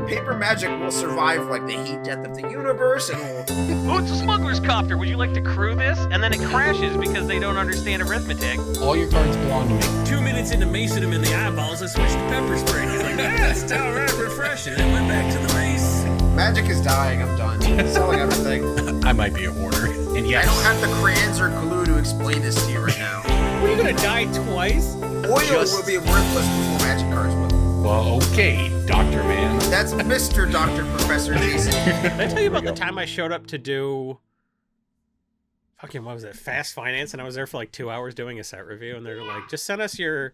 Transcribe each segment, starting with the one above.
paper magic will survive like the heat death of the universe, and will... Oh, it's a smuggler's copter. Would you like to crew this? And then it crashes because they don't understand arithmetic. All your cards belong to me. 2 minutes into macing him in the eyeballs, I switched to pepper spray. He's like, it's all right, refreshing. And went back to the mace. Magic is dying. I'm done. Selling everything. I might be a hoarder. And I yes, don't have the crayons or glue to explain this to you right now. What, are you gonna die twice? Oil will be worthless before magic cards will. well, okay, Dr. Man. That's Mr. Dr. Professor Jason. Did I tell you about the time I showed up to do fucking, what was it, Fast Finance, and I was there for like 2 hours doing a set review, and they're like, just send us your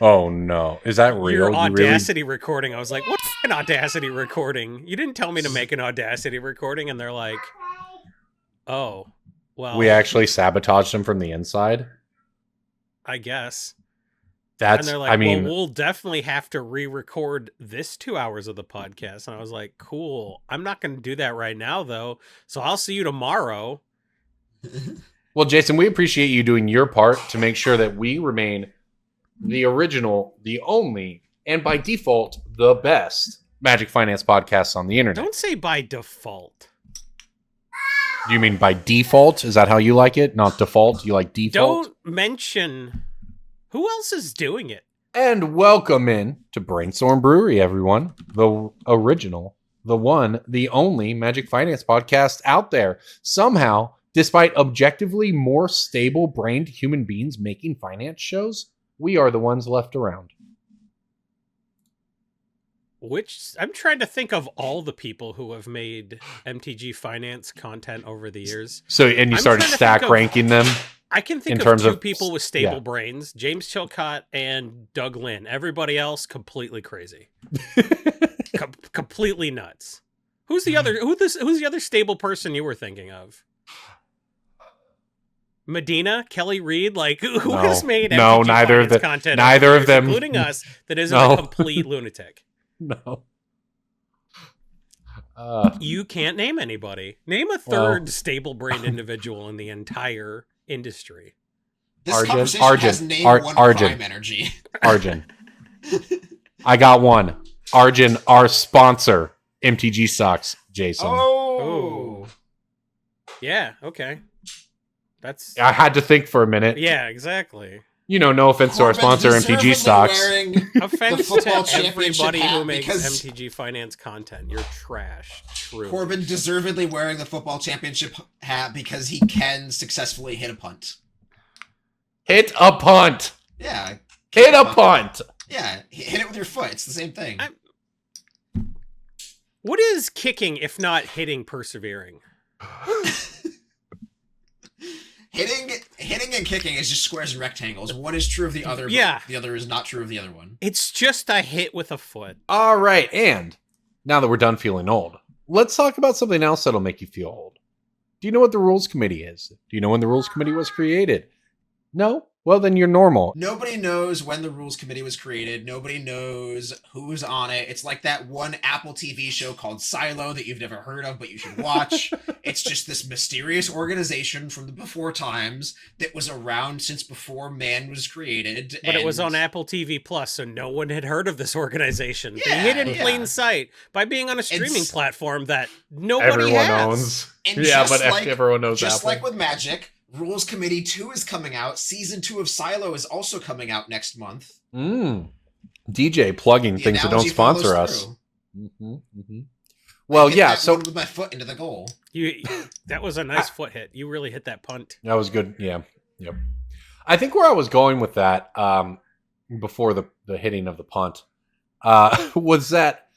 Oh no, is that real? your You Audacity recording. I was like, what's an Audacity recording? You didn't tell me to make an Audacity recording. And they're like, oh, well, We actually sabotaged him from the inside. I guess. That's. And they're like, I mean, well, we'll definitely have to re-record this 2 hours of the podcast. And I was like, cool. I'm not going to do that right now, though. So I'll see you tomorrow. well, Jason, we appreciate you doing your part to make sure that we remain the original, the only, and by default, the best Magic Finance podcasts on the internet. Don't say by default. Do you mean by default? Is that how you like it? Not default? You like default? Don't mention who else is doing it. And welcome in to Brainstorm Brewery, everyone. The original, the one, the only Magic Finance podcast out there. Somehow, despite objectively more stable-brained human beings making finance shows, we are the ones left around. Which I'm trying to think of all the people who have made MTG Finance content over the years. So, and you I'm started trying to stack think of- ranking them? I can think In of terms two of- people with stable yeah. brains, James Chilcott and Doug Lynn. Everybody else completely crazy. Completely nuts. Who's the other who's the other stable person you were thinking of? Medina, Kelly Reed, like who No. has made No, MTG neither of Finance the- content neither over of the years, them. including us, that isn't No. a complete lunatic. No. You can't name anybody. Name a Well- third stable-brained individual in the entire industry. This Arjun, conversation Arjun, has name Ar- one Arjun. prime energy. Arjun. I got one. Arjun, our sponsor, MTGstocks, Jason. Oh. Yeah, okay. That's I had to think for a minute. yeah, exactly. You know, no offense to our Corbin sponsor, deservedly MTGstocks. wearing Offense the football to championship everybody who hat makes because MTG Finance content. You're trash. True. Corbin deservedly wearing the football championship hat because he can successfully hit a punt. Hit a punt. Yeah, Hit a punt. yeah, hit it with your foot. It's the same thing. What is kicking if not hitting persevering? Hitting and kicking is just squares and rectangles. One is true of the other, Yeah. but the other is not true of the other one. It's just a hit with a foot. All right, and now that we're done feeling old, let's talk about something else that'll make you feel old. Do you know what the Rules Committee is? Do you know when the Rules Committee was created? No? Well, then you're normal. Nobody knows when the Rules Committee was created. Nobody knows who's on it. It's like that one Apple TV show called Silo that you've never heard of, but you should watch. It's just this mysterious organization from the before times that was around since before man was created. But it was and- on Apple TV Plus, so no one had heard of this organization. Yeah, they hid in yeah. plain sight by being on a streaming It's- platform that nobody Everyone has. owns. And Yeah, just but like- everyone knows Just Apple. like with Magic, Rules Committee 2 is coming out. Season 2 of Silo is also coming out next month. DJ plugging The things that don't analogy sponsor follows us. through. Well, I hit yeah, that so one with my foot into the goal. That was a nice foot hit. You really hit that punt. that was good. Yeah. Yep. I think where I was going with that before the hitting of the punt was that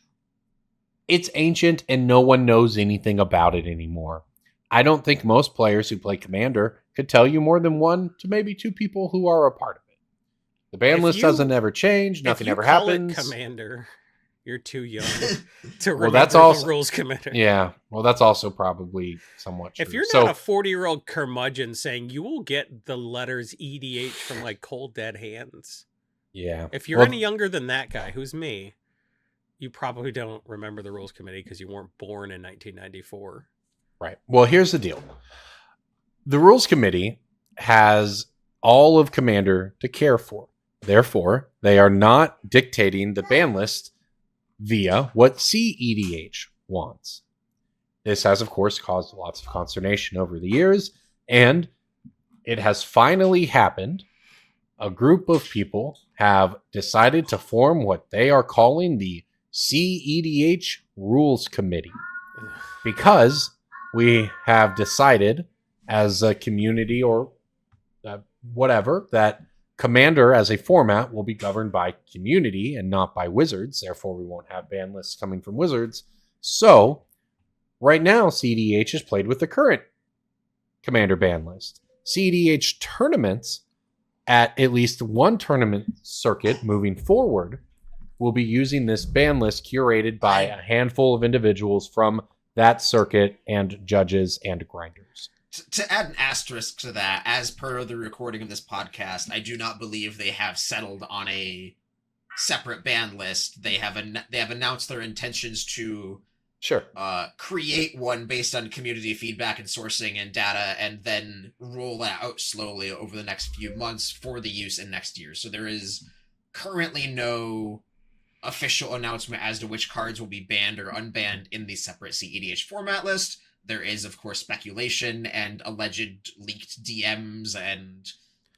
it's ancient and no one knows anything about it anymore. I don't think most players who play Commander could tell you more than one to maybe two people who are a part of it. The ban If list you- doesn't ever change. Nothing if you ever call it happens. Commander, you're too young to Well, remember that's the also- rules commander. Yeah. Well, that's also probably somewhat true. If you're So- not a 40-year-old curmudgeon saying you will get the letters EDH from like Cold Dead Hands. yeah. If you're Well, any younger than that guy, who's me, you probably don't remember the rules committee because you weren't born in 1994. Right. Well, here's the deal. The Rules Committee has all of Commander to care for. Therefore, they are not dictating the ban list via what CEDH wants. This has, of course, caused lots of consternation over the years, and it has finally happened. A group of people have decided to form what they are calling the CEDH Rules Committee, because we have decided as a community or whatever that Commander as a format will be governed by community and not by Wizards. Therefore, we won't have ban lists coming from Wizards. So, right now, CEDH is played with the current Commander ban list. CEDH tournaments at least one tournament circuit moving forward will be using this ban list curated by a handful of individuals from that circuit and judges and grinders. To add an asterisk to that, as per the recording of this podcast, I do not believe they have settled on a separate ban list. They have announced their intentions to create one based on community feedback and sourcing and data, and then roll it out slowly over the next few months for the use in next year. So there is currently no official announcement as to which cards will be banned or unbanned in the separate CEDH format list. There is, of course, speculation and alleged leaked DMs and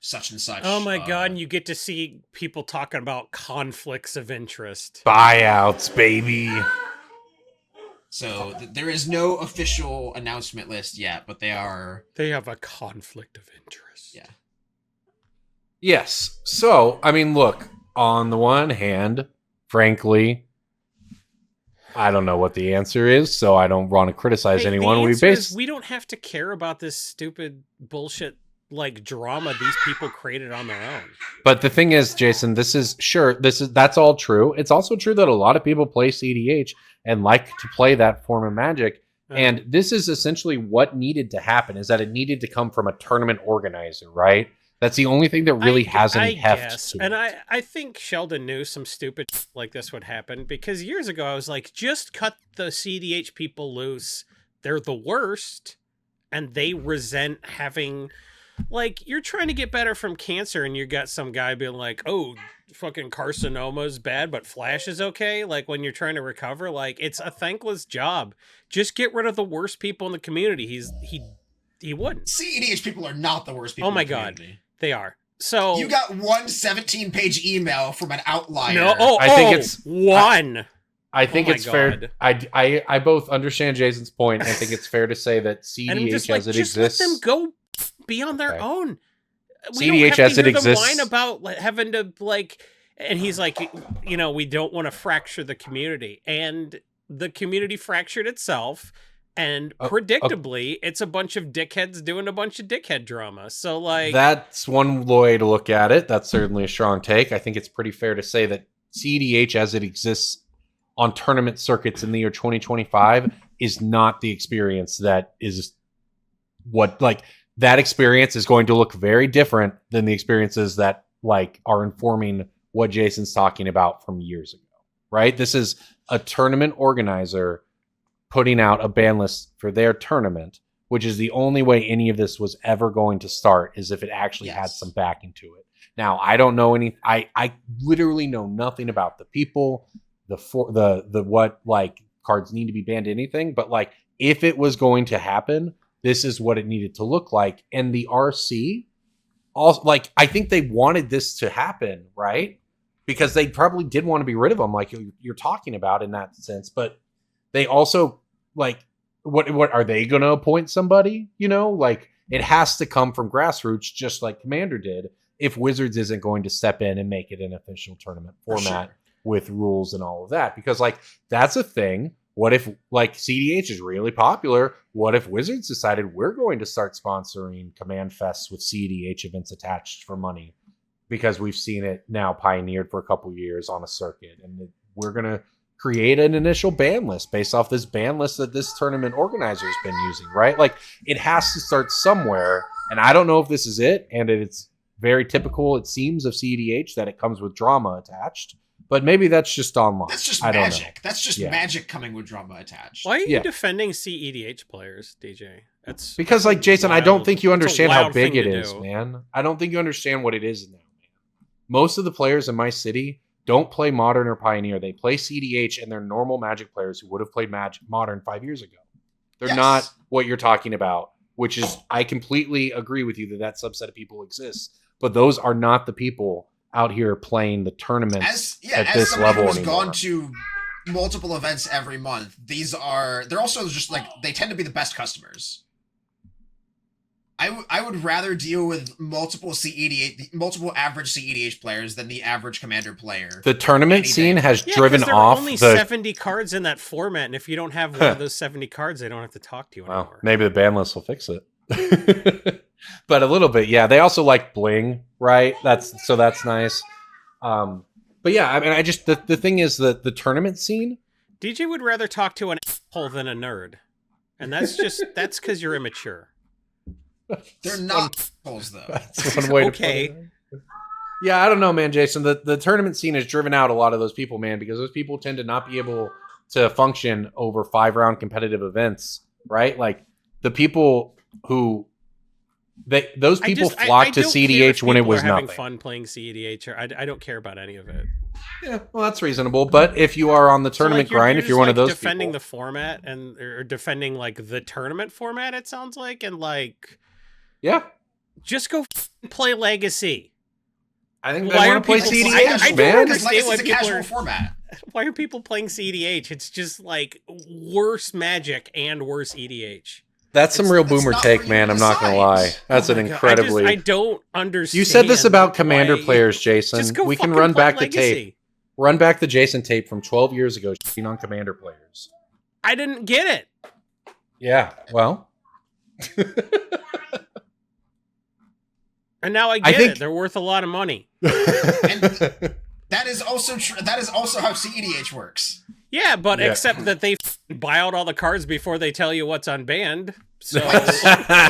such. Oh my god, and you get to see people talking about conflicts of interest. Buyouts, baby. So there is no official announcement list yet, but they have a conflict of interest. Yeah. Yes. So, I mean, look, on the one hand, frankly, I don't know what the answer is, so I don't want to criticize anyone. We don't have to care about this stupid bullshit like drama these people created on their own. But the thing is, Jason, that's all true. It's also true that a lot of people play CDH and like to play that form of Magic. And this is essentially what needed to happen, is that it needed to come from a tournament organizer, right? That's the only thing that really has any heft to it. And I think Sheldon knew some stupid like this would happen, because years ago I was like, just cut the CDH people loose. They're the worst, and they resent having... Like, you're trying to get better from cancer, and you got some guy being like, oh, fucking carcinoma is bad, but Flash is okay. Like, when you're trying to recover, like, it's a thankless job. Just get rid of the worst people in the community. He wouldn't. CEDH people are not the worst people in the community. God, they are. So you got one 17-page email from an outlier. No, I think it's one. I think it's fair. I both understand Jason's point. I think it's fair to say that CEDH as it exists. Let them go be on their own. We CEDH don't have as to it hear them exists. whine about having to like, and he's like, you know, we don't want to fracture the community, and the community fractured itself, and predictably, it's a bunch of dickheads doing a bunch of dickhead drama. So like, that's one way to look at it. That's certainly a strong take. I think it's pretty fair to say that CEDH as it exists on tournament circuits in the year 2025 is not the experience that is what like. That experience is going to look very different than the experiences that like are informing what Jason's talking about from years ago, right? This is a tournament organizer putting out a ban list for their tournament, which is the only way any of this was ever going to start, is if it actually had some backing to it. Now, I don't know I literally know nothing about the people, the what like cards need to be banned, anything, but like if it was going to happen, this is what it needed to look like. And the RC, also, like, I think they wanted this to happen, right? Because they probably did want to be rid of them, like you're talking about in that sense. But they also, like, what are they going to appoint somebody? You know, like, it has to come from grassroots, just like Commander did, if Wizards isn't going to step in and make it an official tournament format with rules and all of that. Because, like, that's a thing. What if, like, CDH is really popular? What if Wizards decided we're going to start sponsoring Command Fests with CDH events attached for money? Because we've seen it now pioneered for a couple years on a circuit. And we're going to create an initial ban list based off this ban list that this tournament organizer has been using, right? Like, it has to start somewhere. And I don't know if this is it. And it's very typical, it seems, of CDH that it comes with drama attached. But maybe that's just online. That's just magic. That's just magic coming with drama attached. Why are you defending CEDH players, DJ? That's because, like, Jason, I don't think you understand how big it is, man. I don't think you understand what it is now, man. Most of the players in my city don't play Modern or Pioneer. They play CDH, and they're normal Magic players who would have played Modern 5 years ago. They're not what you're talking about, which is, I completely agree with you that subset of people exists, but those are not the people out here playing the tournaments at this level who's anymore. Gone to multiple events every month. They're also just like, they tend to be the best customers. I would rather deal with multiple average CEDH players than the average Commander player. The tournament scene has driven there off are only the 70 cards in that format, and if you don't have one of those 70 cards, they don't have to talk to you anymore. Well, maybe the ban list will fix it. But a little bit, yeah. They also like bling, right? That's nice. But yeah, I mean, I just the thing is that the tournament scene. DJ would rather talk to an asshole than a nerd, and that's because you're immature. They're not holes, though. That's one way to put it. Yeah, I don't know, man, Jason. The tournament scene has driven out a lot of those people, man, because those people tend to not be able to function over 5-round competitive events, right? Like the people who those people flocked to CEDH when it was nothing. Having fun playing CEDH, or I don't care about any of it. Yeah, well, that's reasonable. But if you are on the tournament grind, if you're one of those defending people, the format or defending like the tournament format, it sounds like, and like. Yeah. Just go play Legacy. I think they want to play CEDH, man. Because Legacy is a casual format. Why are people playing CEDH? It's just like worse Magic and worse EDH. That's some real boomer take, man. I'm not going to lie. That's an incredibly... I don't understand. You said this about Commander players, Jason. We can run back the tape. Run back the Jason tape from 12 years ago on Commander players. I didn't get it. Yeah, well... And now I get it. They're worth a lot of money. And that is also true. That is also how CEDH works. Yeah, but except that they buy out all the cards before they tell you what's unbanned. So I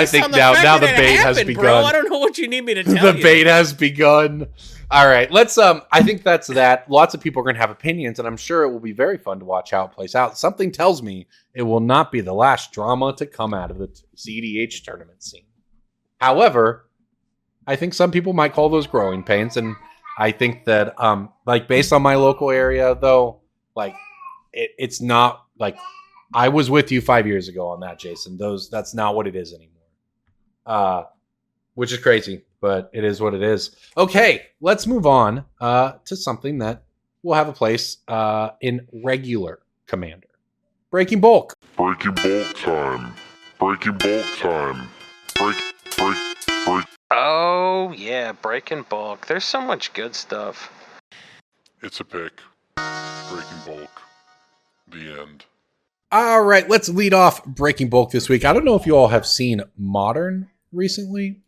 think now the bait has begun. Bro, I don't know what you need me to tell you. The bait has begun. All right, let's. I think that's that. Lots of people are going to have opinions, and I'm sure it will be very fun to watch how it plays out. Something tells me it will not be the last drama to come out of the CEDH tournament scene. However, I think some people might call those growing pains, and I think that, like, based on my local area, though, like, it's not, like, I was with you 5 years ago on that, Jason. That's not what it is anymore. Which is crazy, but it is what it is. Okay, let's move on to something that will have a place in regular Commander. Breaking Bulk. Breaking Bulk time. Breaking Bulk time. Break. Oh, yeah, Breaking Bulk. There's so much good stuff. It's a pick. Breaking Bulk. The end. All right, let's lead off Breaking Bulk this week. I don't know if you all have seen Modern recently,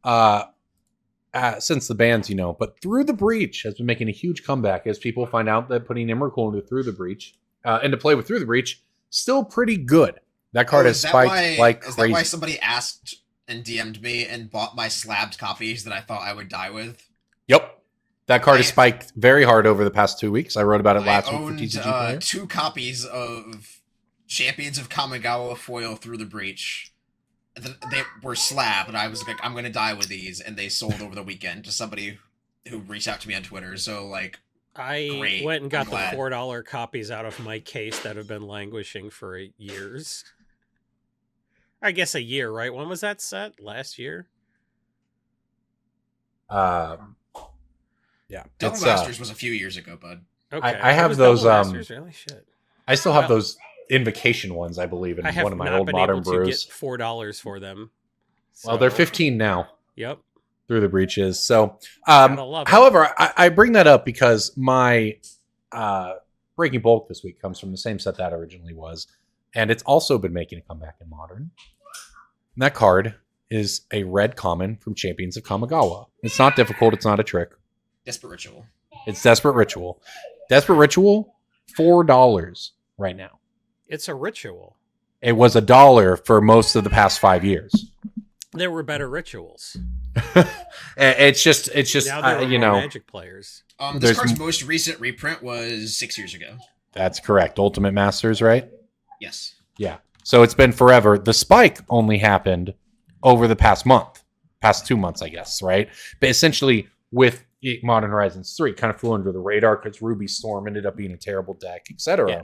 since the bans, but Through the Breach has been making a huge comeback as people find out that putting Emrakul into Through the Breach, and to play with Through the Breach, still pretty good. That card has spiked like crazy. Is that why somebody asked and DM'd me and bought my slabbed copies that I thought I would die with? Yep. That card has spiked very hard over the past 2 weeks. I wrote about it last week for TCG Player. I owned 2 copies of Champions of Kamigawa foil Through the Breach. They were slabbed, and I was like, I'm going to die with these, and they sold over the weekend to somebody who reached out to me on Twitter. So, like, I went and got the $4 copies out of my case that have been languishing for years. I guess a year, right? When was that set? Last year? Yeah. Double Masters was a few years ago, bud. Okay. I have those. Really? Shit. I still have those Invocation ones, I believe, in one of my old Modern brews. I have not been able to get $4 for them. So. Well, they're 15 now. Yep. Through the Breaches. So, however, I bring that up because my Breaking Bulk this week comes from the same set that originally was, and it's also been making a comeback in Modern. And that card is a red common from Champions of Kamigawa. It's not difficult. It's not a trick. Desperate Ritual. It's Desperate Ritual. Desperate Ritual, $4 right now. It's a ritual. It was $1 for most of the past 5 years. There were better rituals. It's just now there are Magic players. This card's most recent reprint was 6 years ago. That's correct. Ultimate Masters, right? Yes. Yeah. So it's been forever. The spike only happened over the past 2 months, I guess, right? But essentially, with Modern Horizons 3. It kind of flew under the radar because Ruby Storm ended up being a terrible deck, etc. Yeah.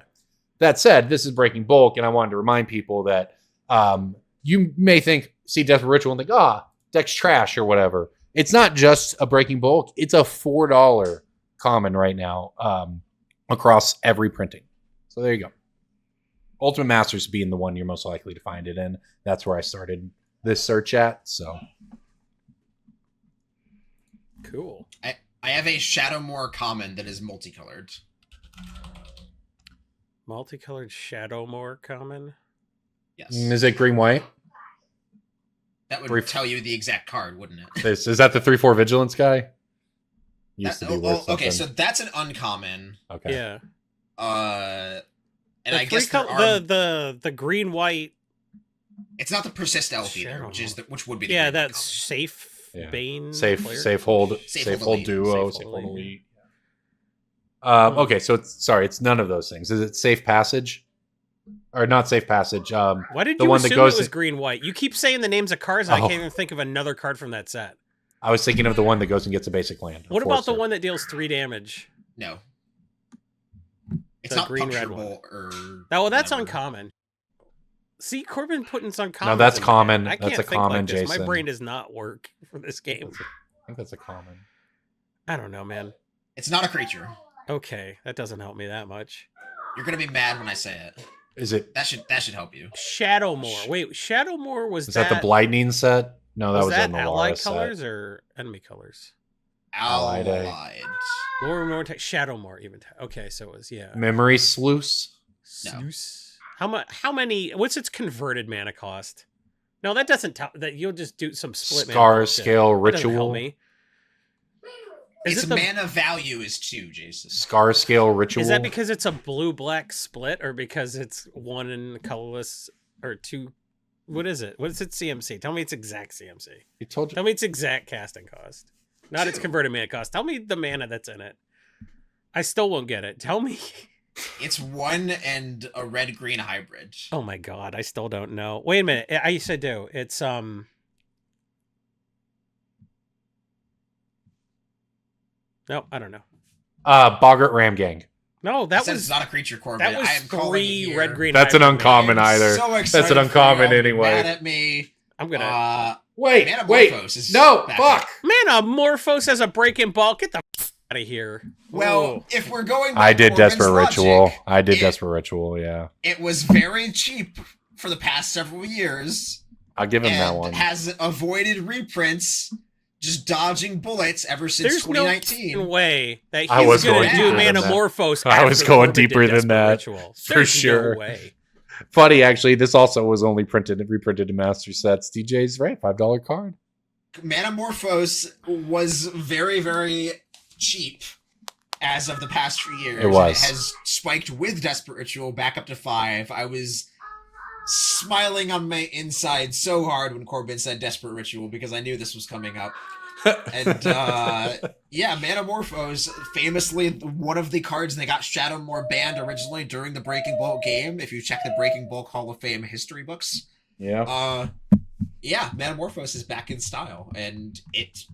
That said, this is Breaking Bulk, and I wanted to remind people that you may see Desperate Ritual and think, deck's trash or whatever. It's not just a Breaking Bulk. It's a $4 common right now across every printing. So there you go. Ultimate Masters being the one you're most likely to find it in. That's where I started this search at. So Cool. I have a Shadowmoor common that is multicolored. Multicolored Shadowmoor common. Yes. is it green white? That would tell you the exact card, wouldn't it? Is that the 3/4 vigilance guy? Used to be worth okay, something. so that's an uncommon. Okay. Yeah. And The I guess three there are, the green white. it's not the persist elf either, which would be the green that's common. safe Yeah. Bane. Safe player? hold Safe hold elite. duo, Safe safe hold hold elite. elite. Okay, so it's none of those things. Is it safe passage? Or not safe passage? Why did the you one that assume goes it was in- green white? You keep saying the names of cards, and I Oh. can't even think of another card from that set. I was thinking of the one that goes and gets a basic land. a What about the forcer. one that deals 3 damage? No. It's The not green red puncturable or Well, that's whatever. uncommon. See, Corbin putting some uncommon. No, that's common. I That's can't a think common, like this. My Jason. brain does not work for this game. I think that's a common. I don't know, man. It's not a creature. Okay, that doesn't help me that much. You're gonna be mad when I say it. Is it? That should help you. Shadowmoor. Wait, Shadowmoor was Is that the Blightning set? No, that was that the allied Nalara colors set. or enemy colors? Allied, eh? Allied. More Shadowmoor even. Okay, so it was Memory Sluice. No. Sluice. How many? What's its converted mana cost? No, that doesn't tell. That you'll just do some split mana Scar bullshit. Scale That doesn't help Ritual. me. Is Its it the, mana value is 2, Jason. Scar Scale Ritual. Is that because it's a blue-black split, or because it's 1 in colorless, or 2? What is it? What is its CMC? Tell me its exact CMC. He told you. Tell me its exact casting cost. Not its converted mana cost. Tell me the mana that's in it. I still won't get it. Tell me. It's 1 and a red-green hybrid. Oh my god, I still don't know. Wait a minute. I used to do. It's No, I don't know. Boggart Ram Gang. No, that Since was it's not a creature, Corbin. that was I am calling it 3 here. red green. That's an hybrid uncommon mana. either. So That's excited an uncommon for y'all. anyway. Mad at me. I'm gonna Wait, Metamorphose is no, back fuck. up. Metamorphose as a breaking ball. Get the out of here. Well, Whoa. if we're going by I did Corbin's Desperate logic, Ritual. I did it- Desperate Ritual, yeah. It was very cheap for the past several years. I'll give him that and one. has avoided reprints, just dodging bullets ever since There's no 2019. fucking way that I was he's gonna going do deeper than that. Metamorphose. I was after going Corbin did deeper than Desperate that, Ritual. for There's sure. No way. Funny, actually, this also was only reprinted in Master Sets. DJ's right, $5 card. Metamorphose was very, very cheap as of the past few years. It was. It has spiked with Desperate Ritual back up to 5. I was smiling on my inside so hard when Corbin said Desperate Ritual because I knew this was coming up. And yeah, Metamorphose, famously one of the cards they got Shadowmoor banned originally during the Breaking Bulk game. If you check the Breaking Bulk Hall of Fame history books, Yeah. yeah, Metamorphose is back in style, and it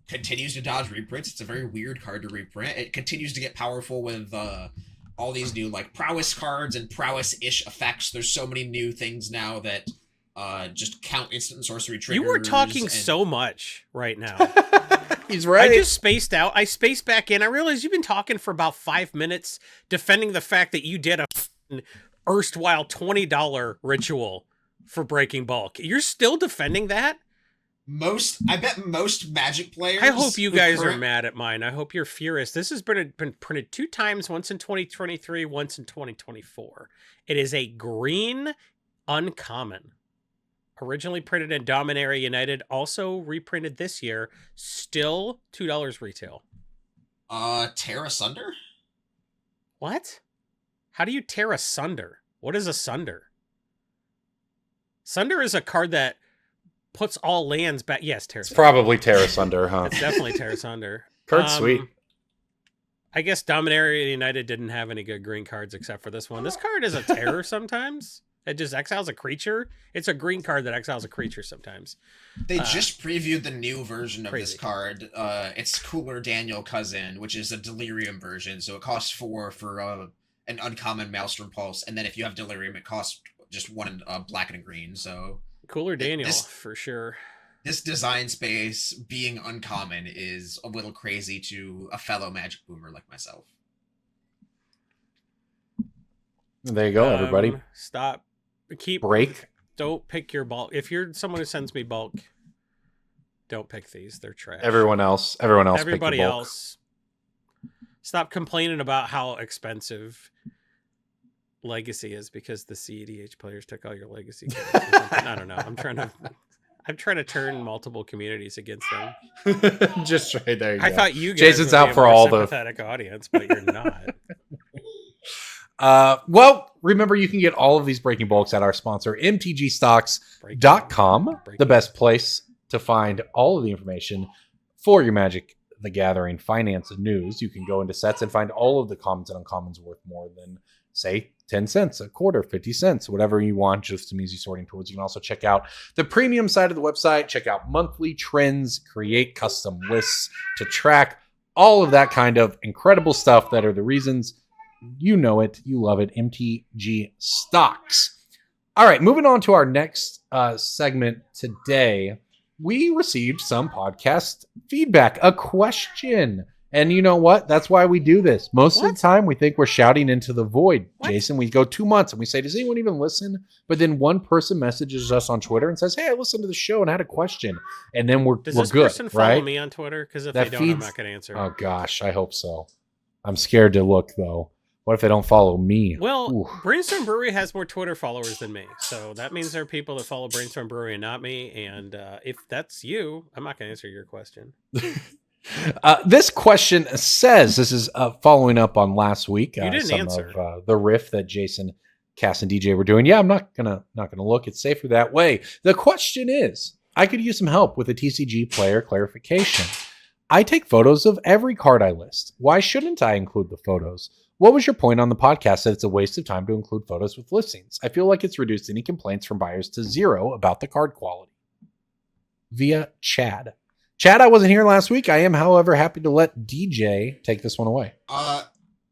continues to dodge reprints. It's a very weird card to reprint. It continues to get powerful with all these new like prowess cards and prowess-ish effects. There's so many new things now that just count instant and sorcery triggers. You were talking and- so much right now. He's I just spaced out. I spaced back in. I realized you've been talking for about 5 minutes defending the fact that you did a f***ing erstwhile $20 ritual for Breaking Bulk. You're still defending that? I bet most Magic players. I hope you with guys are current- mad at mine. I hope you're furious. This has been printed 2 times, once in 2023, once in 2024. It is a green uncommon. Originally printed in Dominaria United, also reprinted this year, still $2 retail. Tear Asunder? What? How do you tear asunder? What is asunder? Sunder is a card that puts all lands back. Yes, tear. It's probably Terra Sunder, huh? It's definitely tear asunder. Card's sweet. I guess Dominaria United didn't have any good green cards except for this one. This card is a terror sometimes. It just exiles a creature. It's a green card that exiles a creature sometimes. They just previewed the new version of crazy. this card. It's Cooler Daniel Cousin, which is a Delirium version. So it costs 4 for an uncommon Maelstrom Pulse, and then if you have Delirium, it costs just 1 black and a green. So Cooler Daniel for sure. This design space being uncommon is a little crazy to a fellow Magic boomer like myself. There you go, everybody. Stop. Break. Don't pick your bulk. If you're someone who sends me bulk, don't pick these. They're trash. Everybody else. Everybody pick the bulk. else. Stop complaining about how expensive Legacy is because the CEDH players took all your Legacy cards or something. I don't know. I'm trying to turn multiple communities against them. Just right there. I thought you guys Jason's would out be a for more all the sympathetic audience, but you're not. Well, remember you can get all of these breaking bulks at our sponsor, MTGstocks.com, the best place to find all of the information for your Magic the Gathering finance and news. You can go into sets and find all of the commons and uncommons worth more than, say, 10 cents, a quarter, 50 cents, whatever you want, just some easy sorting tools. You can also check out the premium side of the website, check out monthly trends, create custom lists to track all of that kind of incredible stuff that are the reasons you know it, you love it. MTG Stocks. All right, moving on to our next segment today. We received some podcast feedback, a question. And you know what? That's why we do this. Most of the time, we think we're shouting into the void. Jason, we go 2 months and we say, does anyone even listen? But then one person messages us on Twitter and says, hey, I listened to the show and had a question. And then we're Does good, this person follow right? me on Twitter? Because if That they don't, I'm feeds- not going to answer. Oh, gosh, I hope so. I'm scared to look, though. What if they don't follow me? Well, Ooh. Brainstorm Brewery has more Twitter followers than me. So that means there are people that follow Brainstorm Brewery and not me. And if that's you, I'm not going to answer your question. This question says, this is following up on last week. You didn't some answer. of the riff that Jason, Cass, and DJ were doing. Yeah, I'm not gonna look. It's safer that way. The question is, I could use some help with a TCG player clarification. I take photos of every card I list. Why shouldn't I include the photos? What was your point on the podcast that it's a waste of time to include photos with listings? I feel like it's reduced any complaints from buyers to 0 about the card quality. Via Chad. Chad, I wasn't here last week. I am, however, happy to let DJ take this one away.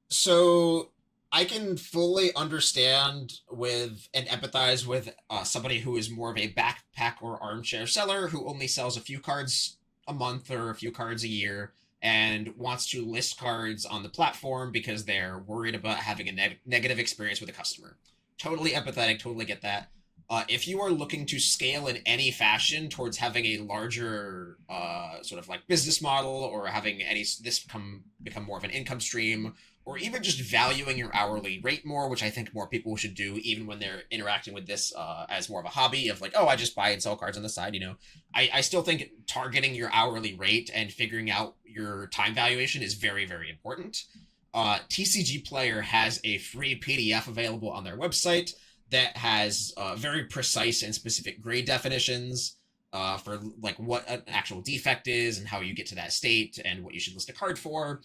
So I can fully understand with and empathize with somebody who is more of a backpack or armchair seller who only sells a few cards a month or a few cards a year and wants to list cards on the platform because they're worried about having a negative experience with a customer. Totally empathetic, totally get that. If you are looking to scale in any fashion towards having a larger sort of like business model or having this become more of an income stream, or even just valuing your hourly rate more, which I think more people should do even when they're interacting with this as more of a hobby of like, oh, I just buy and sell cards on the side, you know. I still think targeting your hourly rate and figuring out your time valuation is very, very important. TCG Player has a free PDF available on their website that has very precise and specific grade definitions for like what an actual defect is and how you get to that state and what you should list a card for.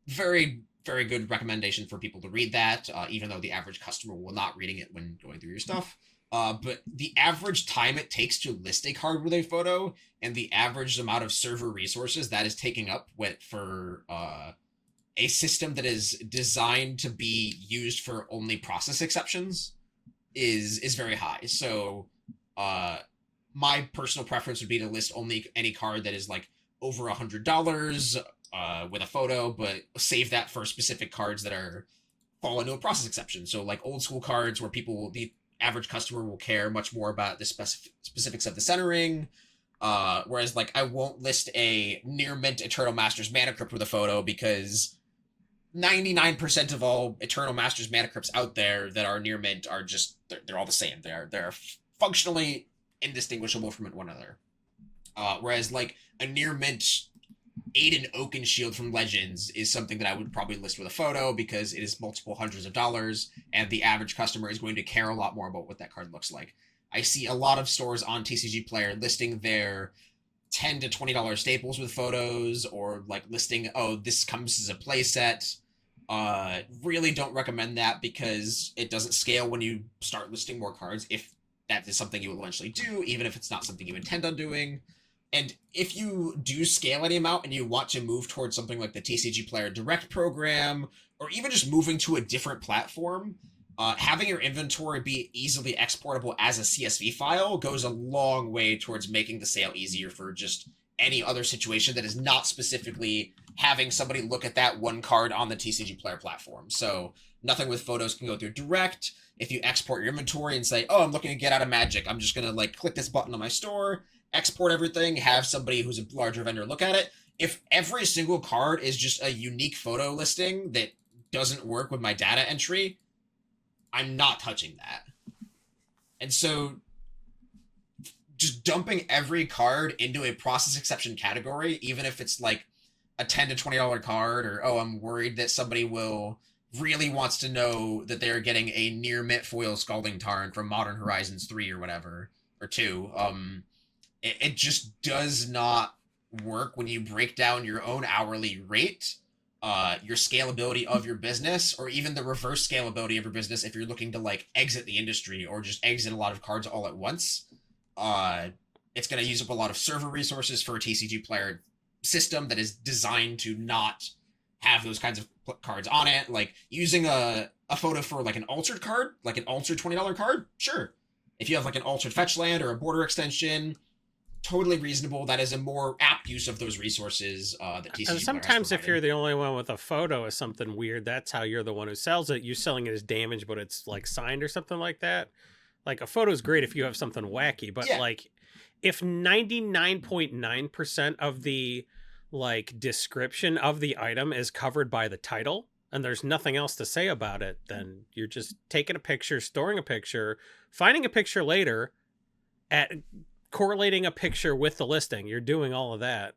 Very, very good recommendation for people to read that, even though the average customer will not reading it when going through your stuff. But the average time it takes to list a card with a photo and the average amount of server resources that is taking up for a system that is designed to be used for only process exceptions is very high. So my personal preference would be to list only any card that is like over $100 with a photo, but save that for specific cards that fall into a process exception. So like old school cards where the average customer will care much more about the specifics of the centering. Whereas like I won't list a near mint Eternal Masters Mana Crypt with a photo because 99% of all Eternal Masters Mana Crypts out there that are near mint are just they're all the same. They're functionally indistinguishable from one another. Whereas like a near mint Aiden Oakenshield from Legends is something that I would probably list with a photo because it is multiple hundreds of dollars and the average customer is going to care a lot more about what that card looks like. I see a lot of stores on TCG Player listing their $10 to $20 staples with photos, or like listing, oh, this comes as a play set. Really don't recommend that because it doesn't scale when you start listing more cards, if that is something you will eventually do, even if it's not something you intend on doing. And if you do scale any amount and you want to move towards something like the TCG Player Direct program, or even just moving to a different platform, having your inventory be easily exportable as a CSV file goes a long way towards making the sale easier for just any other situation that is not specifically having somebody look at that one card on the TCG Player platform. So nothing with photos can go through direct. If you export your inventory and say, oh, I'm looking to get out of Magic, I'm just going to like click this button on my store, export everything, have somebody who's a larger vendor look at it. If every single card is just a unique photo listing that doesn't work with my data entry, I'm not touching that. And so just dumping every card into a process exception category, even if it's like a $10 to $20 card, or, oh, I'm worried that somebody really wants to know that they're getting a near mint foil Scalding Tarn from Modern Horizons 3 or whatever, or 2. It just does not work when you break down your own hourly rate, your scalability of your business, or even the reverse scalability of your business if you're looking to like exit the industry or just exit a lot of cards all at once. It's going to use up a lot of server resources for a TCG Player system that is designed to not have those kinds of cards on it. Like using a photo for like an altered card, like an altered $20 card, sure. If you have like an altered fetch land or a border extension, totally reasonable. That is a more apt use of those resources that TCG And sometimes if you're the only one with a photo of something weird, that's how you're the one who sells it. You're selling it as damaged, but it's like signed or something like that. Like a photo is great if you have something wacky, but like if 99.9% of the like description of the item is covered by the title and there's nothing else to say about it, then you're just taking a picture, storing a picture, finding a picture later, at correlating a picture with the listing. You're doing all of that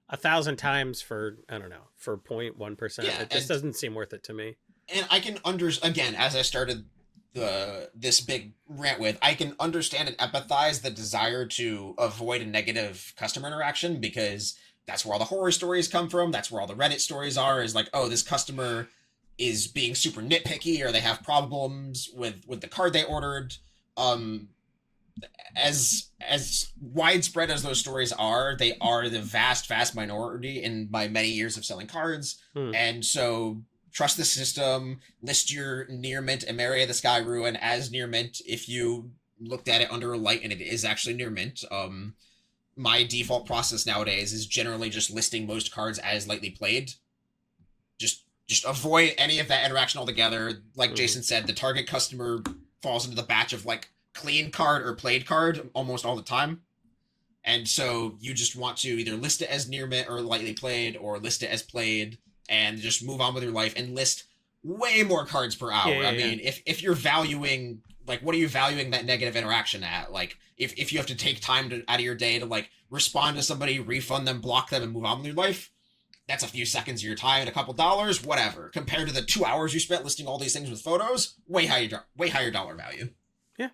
1,000 times for, I don't know, for 0.1%. Yeah, it just doesn't seem worth it to me. And I can again, as I started this big rant with, I can understand and empathize the desire to avoid a negative customer interaction, because that's where all the horror stories come from. That's where all the Reddit stories are, is like, oh, this customer is being super nitpicky, or they have problems with the card they ordered. As widespread as those stories are, they are the vast minority in my many years of selling cards. And so trust the system, list your near mint Emeria the Sky Ruin as near mint if you looked at it under a light and it is actually near mint. My default process nowadays is generally just listing most cards as lightly played. Just avoid any of that interaction altogether. Like Jason said, the target customer falls into the batch of like clean card or played card almost all the time. And so you just want to either list it as near mint or lightly played, or list it as played, and just move on with your life and list way more cards per hour. I mean, if you're valuing, like, what are you valuing that negative interaction at? Like, if you have to take time out of your day to, like, respond to somebody, refund them, block them, and move on with your life, that's a few seconds of your time and a couple dollars, whatever. Compared to the 2 hours you spent listing all these things with photos, way higher dollar value. Yeah.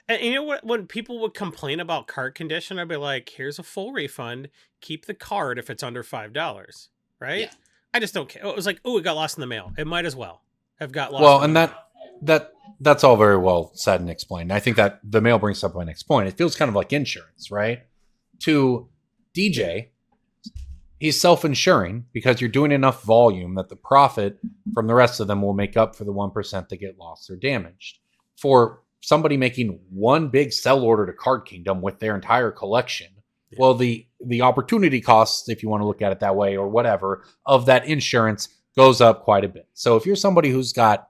And you know what? When people would complain about card condition, I'd be like, here's a full refund. Keep the card if it's under $5. Right? Yeah. I just don't care. It was like, oh, it got lost in the mail. It might as well have got lost. Well, and that's all very well said and explained. I think that the mail brings up my next point. It feels kind of like insurance, right? To DJ, he's self-insuring because you're doing enough volume that the profit from the rest of them will make up for the 1% that get lost or damaged. For somebody making one big sell order to Card Kingdom with their entire collection, well, the opportunity costs, if you want to look at it that way or whatever, of that insurance goes up quite a bit. So if you're somebody who's got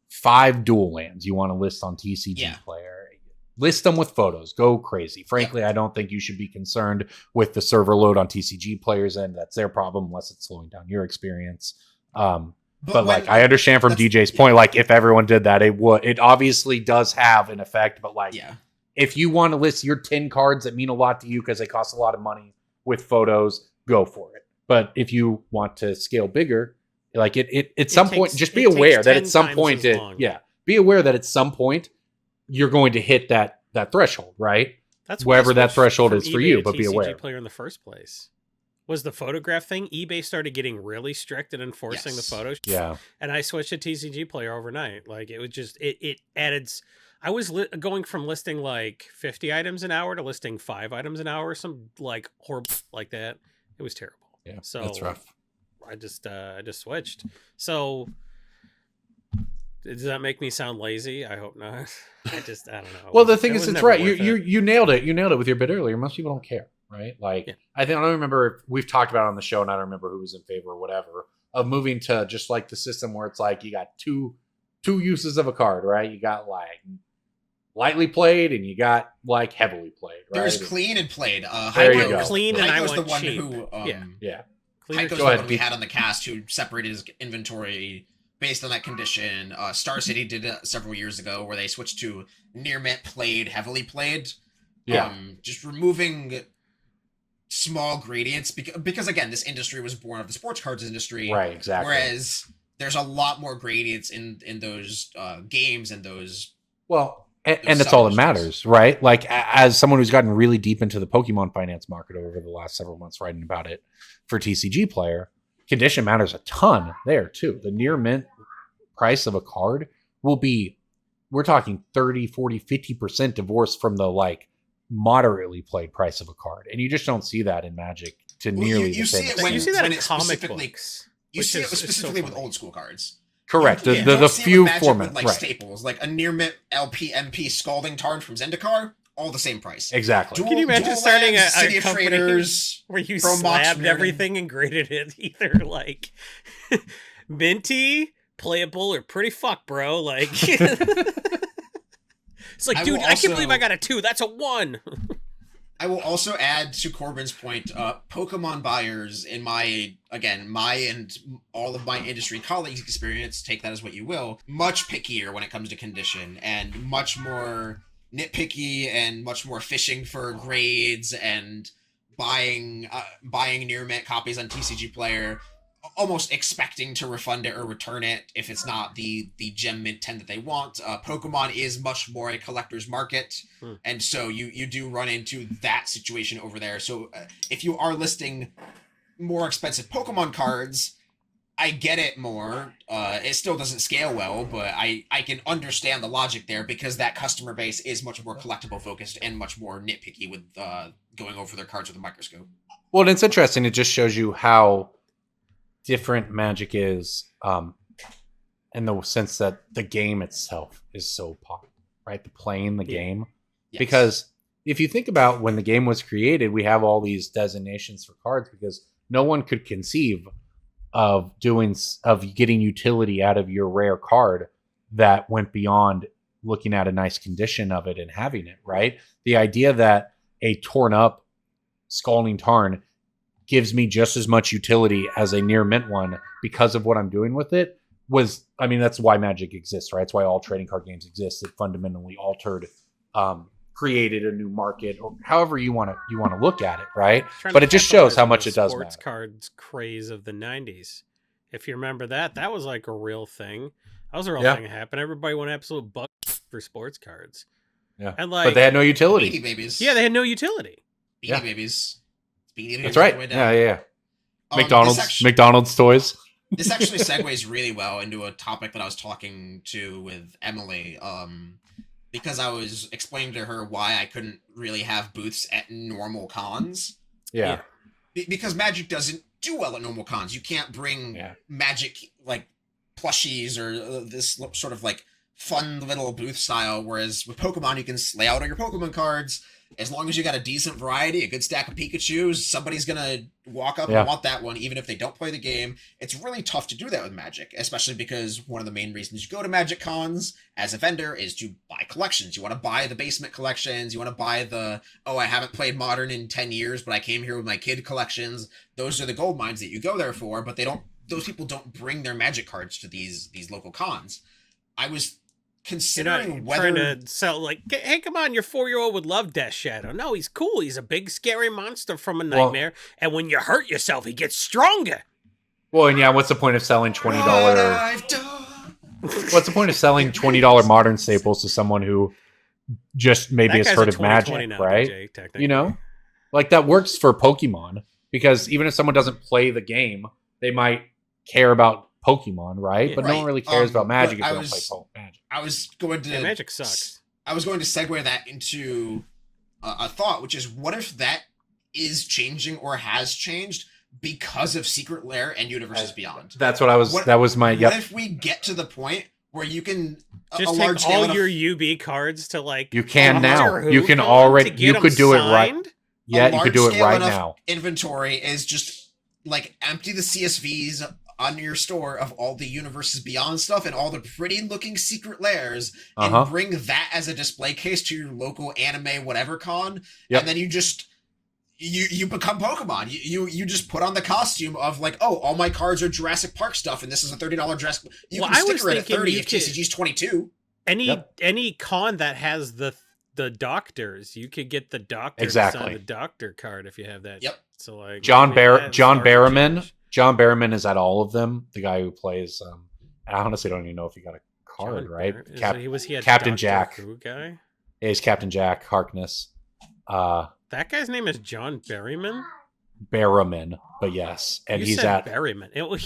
5 dual lands you want to list on TCG Player, list them with photos. Go crazy. Frankly, I don't think you should be concerned with the server load on TCG Players' end. That's their problem unless it's slowing down your experience. But like, I understand from DJ's point, like, if everyone did that, it obviously does have an effect. But like, if you want to list your 10 cards that mean a lot to you because they cost a lot of money with photos, go for it. But if you want to scale bigger, like at some point, just be aware that at some point, be aware that at some point you're going to hit that threshold, right? That's wherever that threshold is for you, but be TCG aware. Player in the first place. was the photograph thing. eBay started getting really strict and enforcing the Yes. photos. Yeah. And I switched to TCG Player overnight. Like, it was just, it added, I was going from listing like 50 items an hour to listing 5 items an hour, some like horrible like that. It was terrible. Yeah. So That's rough. I just switched. So does that make me sound lazy? I hope not. I don't know. Well, the thing It is, was it's never right. worth it. You nailed it. You nailed it with your bit earlier. Most people don't care, right? Like, Yeah. I don't remember if we've talked about it on the show, and I don't remember who was in favor or whatever of moving to just like the system where it's like you got two uses of a card, right? You got like lightly played, and you got like heavily played. Right? There's clean and played. There you Heiko- go. Clean and I Heiko's the want one cheap. who. Yeah. Cleaner- Heiko's Go the ahead, one we Pete. had on the cast who separated his inventory based on that condition. Star City did it several years ago where they switched to near mint played, heavily played. Yeah. Just removing small gradients because again, this industry was born of the sports cards industry. Right. Exactly. Whereas there's a lot more gradients in those games and those. Well, and it's all that matters, right? Like, as someone who's gotten really deep into the Pokemon finance market over the last several months, writing about it for TCG Player, condition matters a ton there too. The near mint price of a card will be, we're talking 30, 40, 50% divorce from the like moderately played price of a card. And you just don't see that in Magic to Well, nearly you the same see it extent. you see that when in it comic specifically- books. You which see it is so specifically with funny. old school cards. Correct. You The don't see it few with Magic format, with, like right? staples, like a near mint LP MP Scalding Tarn from Zendikar, all the same price. Exactly. Can you imagine starting a City of company Traders? where you Pro Mox slabbed Nerding. everything and graded it either like minty, playable, or pretty fuck, bro? Like, it's like, I dude, will I can't believe I also- got a 2. That's a 1. I will also add to Corbin's point, Pokemon buyers in my and all of my industry colleagues' experience, take that as what you will, much pickier when it comes to condition and much more nitpicky and much more fishing for grades and buying near mint copies on TCG Player, almost expecting to refund it or return it if it's not the gem mint 10 that they want. Pokemon is much more a collector's market, and so you do run into that situation over there. So if you are listing more expensive Pokemon cards, I get it more. It still doesn't scale well, but I can understand the logic there because that customer base is much more collectible focused and much more nitpicky with going over their cards with a microscope. Well, and it's interesting. It just shows you how different Magic is, in the sense that the game itself is so popular, right? The playing the game. Yes. Because if you think about when the game was created, we have all these designations for cards because no one could conceive of getting utility out of your rare card that went beyond looking at a nice condition of it and having it, right? The idea that a torn up Scalding Tarn gives me just as much utility as a near mint one because of what I'm doing with it that's why Magic exists, right? It's why all trading card games exist. It fundamentally altered, created a new market, or however you want to look at it, right? But it just shows how much it does Sports matter. cards craze of the 90s. If you remember that was like a real thing. That was a real Yeah. thing that happened. Everybody went absolute buck for sports cards. Yeah, And like, but they had no Beanie utility. Babies. yeah, they had no utility. Beanie Yeah. Babies. Beanie Babies That's all right. the way down. Yeah. This actually- McDonald's toys. This actually segues really well into a topic that I was talking to with Emily, because I was explaining to her why I couldn't really have booths at normal cons. Yeah. Because Magic doesn't do well at normal cons. You can't bring Yeah. Magic like plushies or this sort of like fun little booth style. Whereas with Pokemon, you can lay out all your Pokemon cards. As long as you got a decent variety, a good stack of Pikachus, somebody's gonna walk up Yeah. and want that one, even if they don't play the game. It's really tough to do that with Magic, especially because one of the main reasons you go to Magic cons as a vendor is to buy collections. You want to buy the basement collections. You want to buy I haven't played Modern in 10 years, but I came here with my kid collections. Those are the gold mines that you go there for, but those people don't bring their Magic cards to these local cons. I was You're not considering whether trying to sell like, hey, come on, your 4-year-old would love Death Shadow. No, he's cool. He's a big, scary monster from a nightmare, and when you hurt yourself, he gets stronger. Well, and yeah, what's the point of selling $20? What I've done. What's the point of selling $20 modern staples to someone who just maybe That has guy's heard a of 2020 Magic, now, right? DJ, technically. You know, like that works for Pokemon, because even if someone doesn't play the game, they might care about Pokemon, right? Yeah. But no one really cares about Magic if they don't play Magic. I was going to Magic sucks. I was going to segue that into a thought, which is, what if that is changing or has changed because of Secret Lair and Universes Beyond? That's what I was. That was my. What if we get to the point where you can Just a take large all scale your UB cards to like You can now. Doctor Who You can con already. to get You them could do it right. signed? Yeah, a you could do it large-scale right enough now. Inventory is just like empty the CSVs on your store of all the Universes Beyond stuff and all the pretty looking Secret Lairs, and bring that as a display case to your local anime whatever con, Yep. and then you just you become Pokemon. You just put on the costume of like, oh, all my cards are Jurassic Park stuff, and this is a $30 dress. You Well, can I was sticker it at thinking 30 you if could- TCG's 22. Any con that has the doctors, you could get the doctor to Exactly. sign the doctor card if you have that. Yep. So like John maybe that's John hard to Barrowman. change. John Barrowman is at all of them. The guy who plays. I honestly don't even know if he got a card. John Right. Barrow- was he a Captain Doctor Jack. Who guy? He's Captain Jack Harkness. That guy's name is John Berryman. Barrowman, but yes, and You he's said at. Berryman. Well, if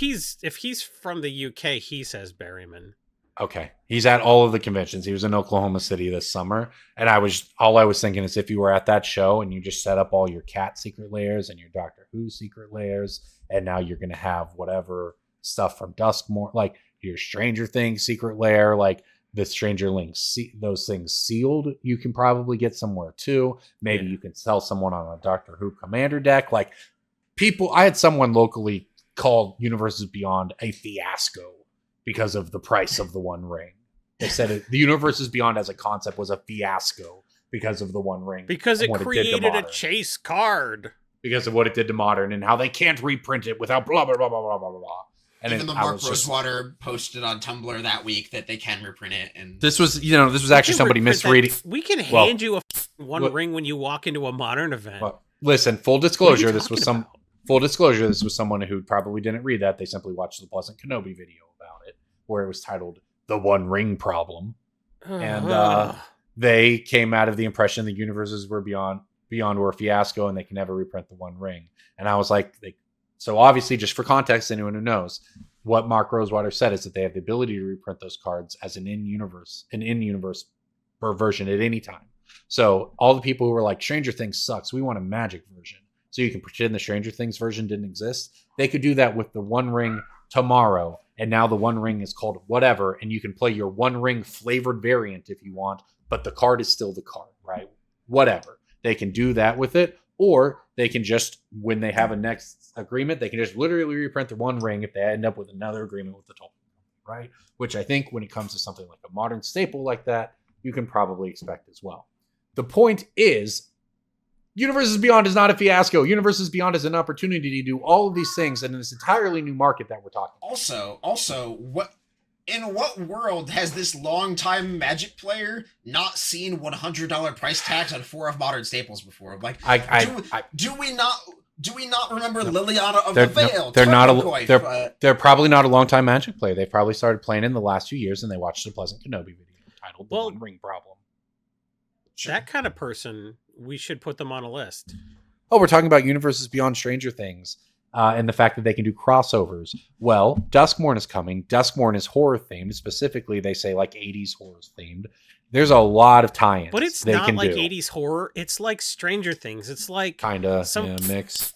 he's from the UK, he says Berryman. Okay. He's at all of the conventions. He was in Oklahoma City this summer. And all I was thinking is if you were at that show and you just set up all your cat secret layers and your Doctor Who secret layers, and now you're going to have whatever stuff from Duskmourn, like your Stranger Things secret layer, like the Stranger Links, those things sealed, you can probably get somewhere too. Maybe you can sell someone on a Doctor Who commander deck. Like I had someone locally call Universes Beyond a fiasco because of the price of the One Ring. They said the Universes Beyond as a concept was a fiasco because of the One Ring. Because it and what did to created a Modern. chase card. Because of what it did to Modern and how they can't reprint it without blah, blah, blah, blah, blah, blah, blah. And Even though I Mark was just- Rosewater posted on Tumblr that week that they can reprint it, and This was actually somebody misreading. We can Well, hand you a One what- Ring when you walk into a Modern event. Well, listen, full disclosure, What are you this was talking someone who probably didn't read that. They simply watched the Pleasant Kenobi video about it, where it was titled "The One Ring Problem," and they came out of the impression the universes were beyond were a fiasco, and they can never reprint the One Ring. And I was like, so obviously, just for context, anyone who knows what Mark Rosewater said is that they have the ability to reprint those cards as an in-universe version at any time. So all the people who were like, Stranger Things sucks, we want a Magic version, so you can pretend the Stranger Things version didn't exist. They could do that with the One Ring tomorrow, and now the One Ring is called whatever, and you can play your One Ring flavored variant if you want, but the card is still the card, right? Whatever. They can do that with it, or they can just, when they have a next agreement, they can just literally reprint the One Ring if they end up with another agreement with the Tolkien, right? Which I think when it comes to something like a modern staple like that, you can probably expect as well. The point is, Universes Beyond is not a fiasco. Universes Beyond is an opportunity to do all of these things in this entirely new market that we're talking about. Also, in what world has this longtime Magic player not seen $100 price tags on 4 of Modern staples before? Like, do we not remember Liliana of the Veil? They're probably not a longtime Magic player. They probably started playing in the last few years, and they watched the Pleasant Kenobi video titled "The One Ring Problem." That kind of person, we should put them on a list. Oh, we're talking about Universes Beyond Stranger Things and the fact that they can do crossovers. Well, Duskmourn is coming. Duskmourn is horror themed. Specifically, they say like 80s horror themed. There's a lot of tie-ins. But it's not like 80s horror. It's like Stranger Things. It's like kind of some mix.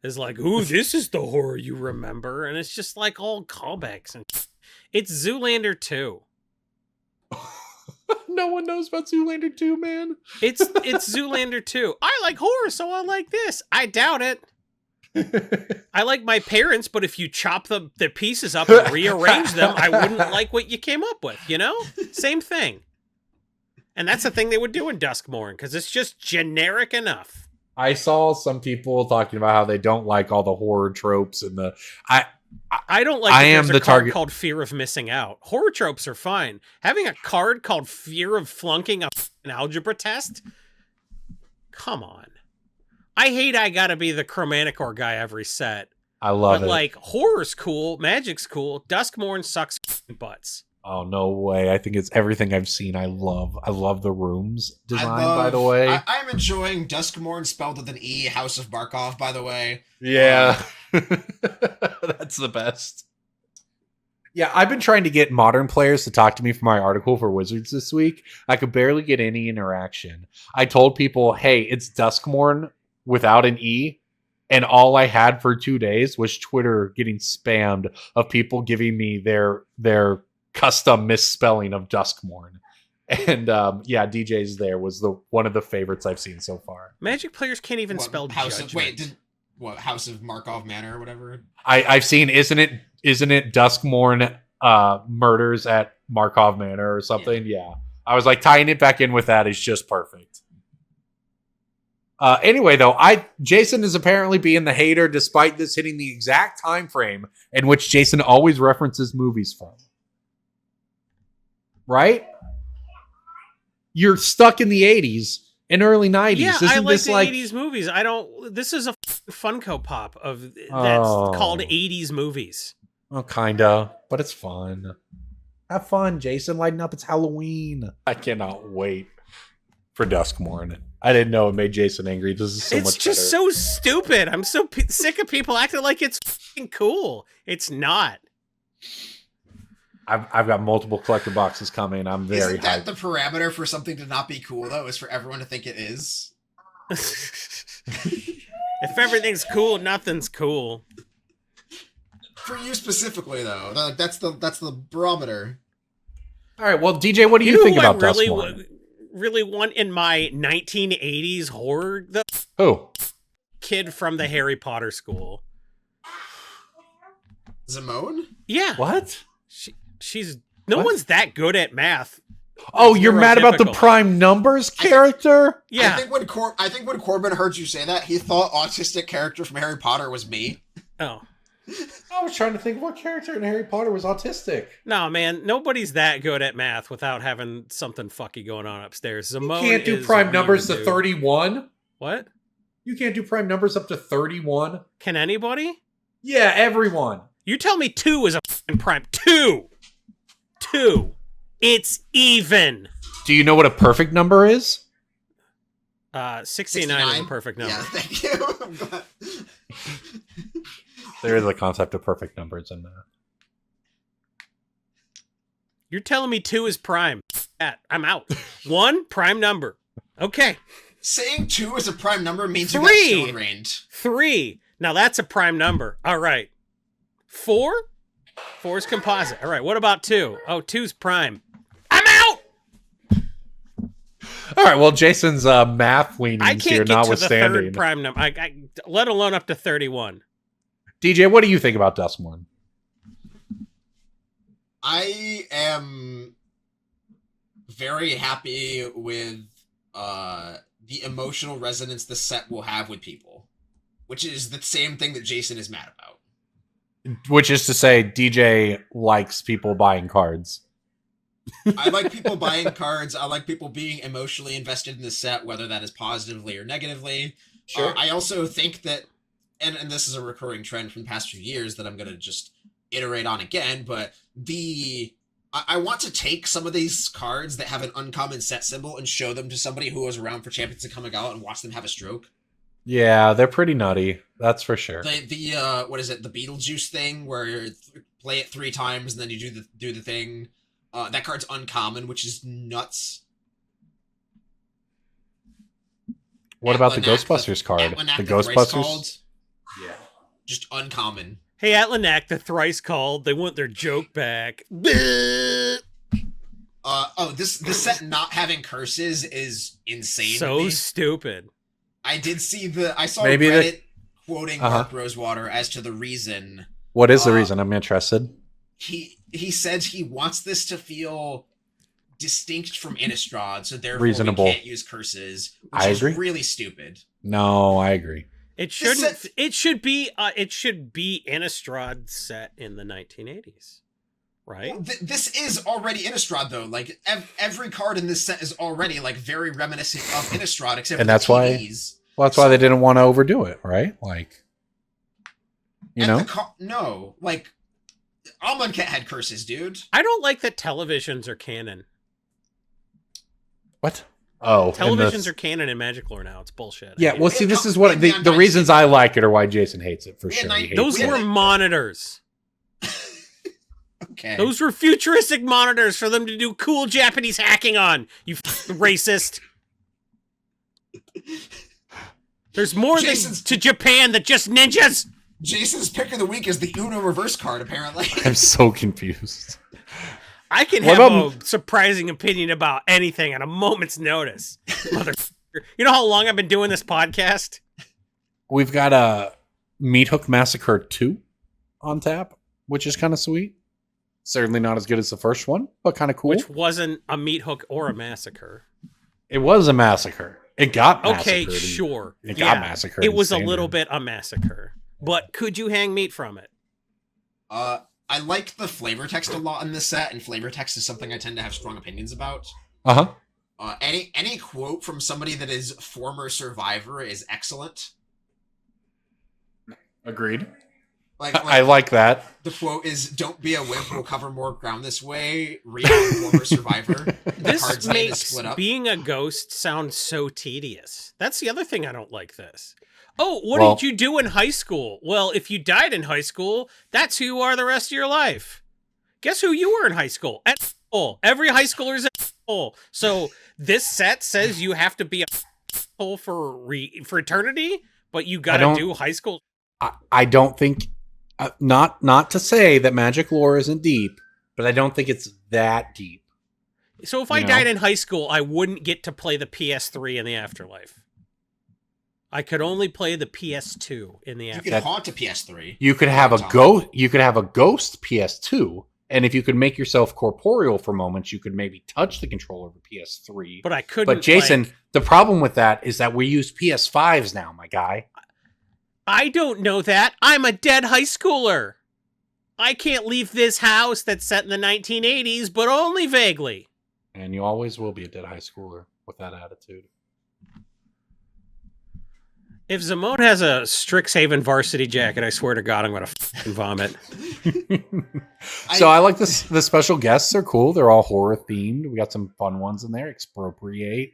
Is like, ooh, this is the horror you remember, and it's just like all callbacks and. It's Zoolander 2. No one knows about Zoolander 2, man. It's Zoolander 2. I like horror, so I like this. I doubt it. I like my parents, but if you chop the pieces up and rearrange them, I wouldn't like what you came up with, you know? Same thing. And that's the thing they would do in Duskmourn, because it's just generic enough. I saw some people talking about how they don't like all the horror tropes and I don't like that there's a card called Fear of Missing Out. Horror tropes are fine. Having a card called Fear of Flunking an algebra test? Come on. I hate I gotta be the Chromaticor guy every set. I love it. But like, horror's cool, magic's cool, Duskmourn sucks butts. Oh no way! I think it's everything I've seen. I love the rooms design. By the love- way, I'm enjoying Duskmourn spelled with an E, House of Markov. By the way, yeah, that's the best. Yeah, I've been trying to get modern players to talk to me for my article for Wizards this week. I could barely get any interaction. I told people, "Hey, it's Duskmourn without an E." And all I had for 2 days was Twitter getting spammed of people giving me their custom misspelling of Duskmourn. And yeah, DJ's there was one of the favorites I've seen so far. Magic players can't even spell House judgment. of House of Markov Manor or whatever? I've seen isn't it Duskmourn murders at Markov Manor or something? Yeah. I was like, tying it back in with that is just perfect. Anyway, though, Jason is apparently being the hater despite this hitting the exact time frame in which Jason always references movies from. Right? You're stuck in the 80s and early 90s. Yeah, Isn't I like this the like 80s movies. This is a Funko Pop of that's Oh. called 80s movies. Oh, kinda, but it's fun. Have fun, Jason. Lighten up. It's Halloween. I cannot wait for Duskmourn. I didn't know it made Jason angry. This is so It's much just better. so stupid. I'm so sick of people acting like it's f***ing cool. It's not. I've got multiple collector boxes coming. I'm very Isn't that hyped. the parameter for something to not be cool, though, is for everyone to think it is? If everything's cool, nothing's cool. For you specifically, though, that's the barometer. All right, well, DJ, what do you know think who about I really, Duskmourn? really want in my 1980s horror? The Who? kid from the Harry Potter school. Zimone? Yeah. What? She's no What? one's that good at math. Oh, It's you're mad about the neurotypical. prime numbers character? Yeah. I think when Corbin heard you say that, he thought autistic character from Harry Potter was me. Oh. I was trying to think what character in Harry Potter was autistic. No, man, nobody's that good at math without having something fucky going on upstairs. Zimone You can't do is prime weird, numbers to dude. 31? What? You can't do prime numbers up to 31? Can anybody? Yeah, everyone. You tell me 2 is a f***ing prime. 2! It's even. Do you know what a perfect number is? 69 is a perfect number. Yeah, thank you. I'm glad. There is a concept of perfect numbers in there. You're telling me 2 is prime. I'm out. 1, prime number. Okay. Saying 2 is a prime number means 3. you got stone rained. 3. Now that's a prime number. All right. 4? 4 is composite. All right. What about 2? Oh, 2's prime. I'm out! All right, well, Jason's math leanings I here can't get to the notwithstanding. third prime number. Let alone up to 31. DJ, what do you think about Duskmourn? I am very happy with the emotional resonance the set will have with people, which is the same thing that Jason is mad about. Which is to say, DJ likes people buying cards. I like people buying cards. I like people being emotionally invested in the set, whether that is positively or negatively. I also think that, and this is a recurring trend from the past few years that I'm going to just iterate on again, but I want to take some of these cards that have an uncommon set symbol and show them to somebody who was around for Champions of Coming Out and watch them have a stroke. Yeah, they're pretty nutty. That's for sure. The what is it? The Beetlejuice thing where you play it 3 times and then you do the thing. That card's uncommon, which is nuts. What about the Atlanak, Ghostbusters card? Atlanak, The thrice Ghostbusters? called, Yeah. just uncommon. Hey, Atlanak, the thrice called. They want their joke back. This set not having curses is insane. to So me. stupid. I saw Maybe Reddit quoting Uh-huh. Mark Rosewater as to the reason. What is the Uh, reason? I'm interested. He says he wants this to feel distinct from Innistrad, so therefore Reasonable. we can't use curses, which I is agree. really stupid. No, I agree. It This shouldn't. set- It should be. It should be Innistrad set in the 1980s, right? Well, this is already Innistrad, though. Like, every card in this set is already, like, very reminiscent of Innistrad, except And for that's the why- TVs. Well, that's why they didn't want to overdo it, right? Like, you And know? the no, like, Amonkhet had curses, dude. I don't like that televisions are canon. What? Oh, Televisions are canon in Magic lore now. It's bullshit. Yeah, well, see, this is what We had the reasons I like it are why Jason hates it for We had sure. nine- He hates Those it. were monitors. Okay. Those were futuristic monitors for them to do cool Japanese hacking on. You racist. There's more to Japan than just ninjas. Jason's pick of the week is the Uno reverse card, apparently. I'm so confused. I can What have about- a surprising opinion about anything at a moment's notice. Motherfucker. You know how long I've been doing this podcast? We've got a Meat Hook Massacre 2 on tap, which is kind of sweet. Certainly not as good as the first one, but kind of cool. Which wasn't a meat hook or a massacre. It was a massacre. It got massacred. Okay, sure. It got massacred. It was a in little standard. bit a massacre. But could you hang meat from it? I like the flavor text a lot in this set, and flavor text is something I tend to have strong opinions about. Uh-huh. Any quote from somebody that is former survivor is excellent. Agreed. Like I like that. the quote is, "Don't be a wimp. We'll cover more ground this way." Read former survivor. The This card's name is makes split up. being a ghost sound so tedious. That's the other thing I don't like this. Oh, what Well- did you do in high school? Well, if you died in high school, that's who you are the rest of your life. Guess who you were in high school? At school. Every high schooler is at school. So this set says you have to be a hole for eternity, but you got to don't- do high school. I don't think... not to say that magic lore isn't deep, but I don't think it's that deep. So if I You know? died in high school, I wouldn't get to play the PS3 in the afterlife. I could only play the PS2 in the You afterlife. can haunt a PS3. You could have a ghost. You could have a ghost PS2, and if you could make yourself corporeal for moments, you could maybe touch the controller of a PS3. But I couldn't. But Jason, like- the problem with that is that we use PS5s now, my guy. I don't know that. I'm a dead high schooler. I can't leave this house that's set in the 1980s, but only vaguely. And you always will be a dead high schooler with that attitude. If Zamone has a Strixhaven varsity jacket, I swear to God, I'm going to vomit. So I like this. The special guests are cool. They're all horror themed. We got some fun ones in there. Expropriate,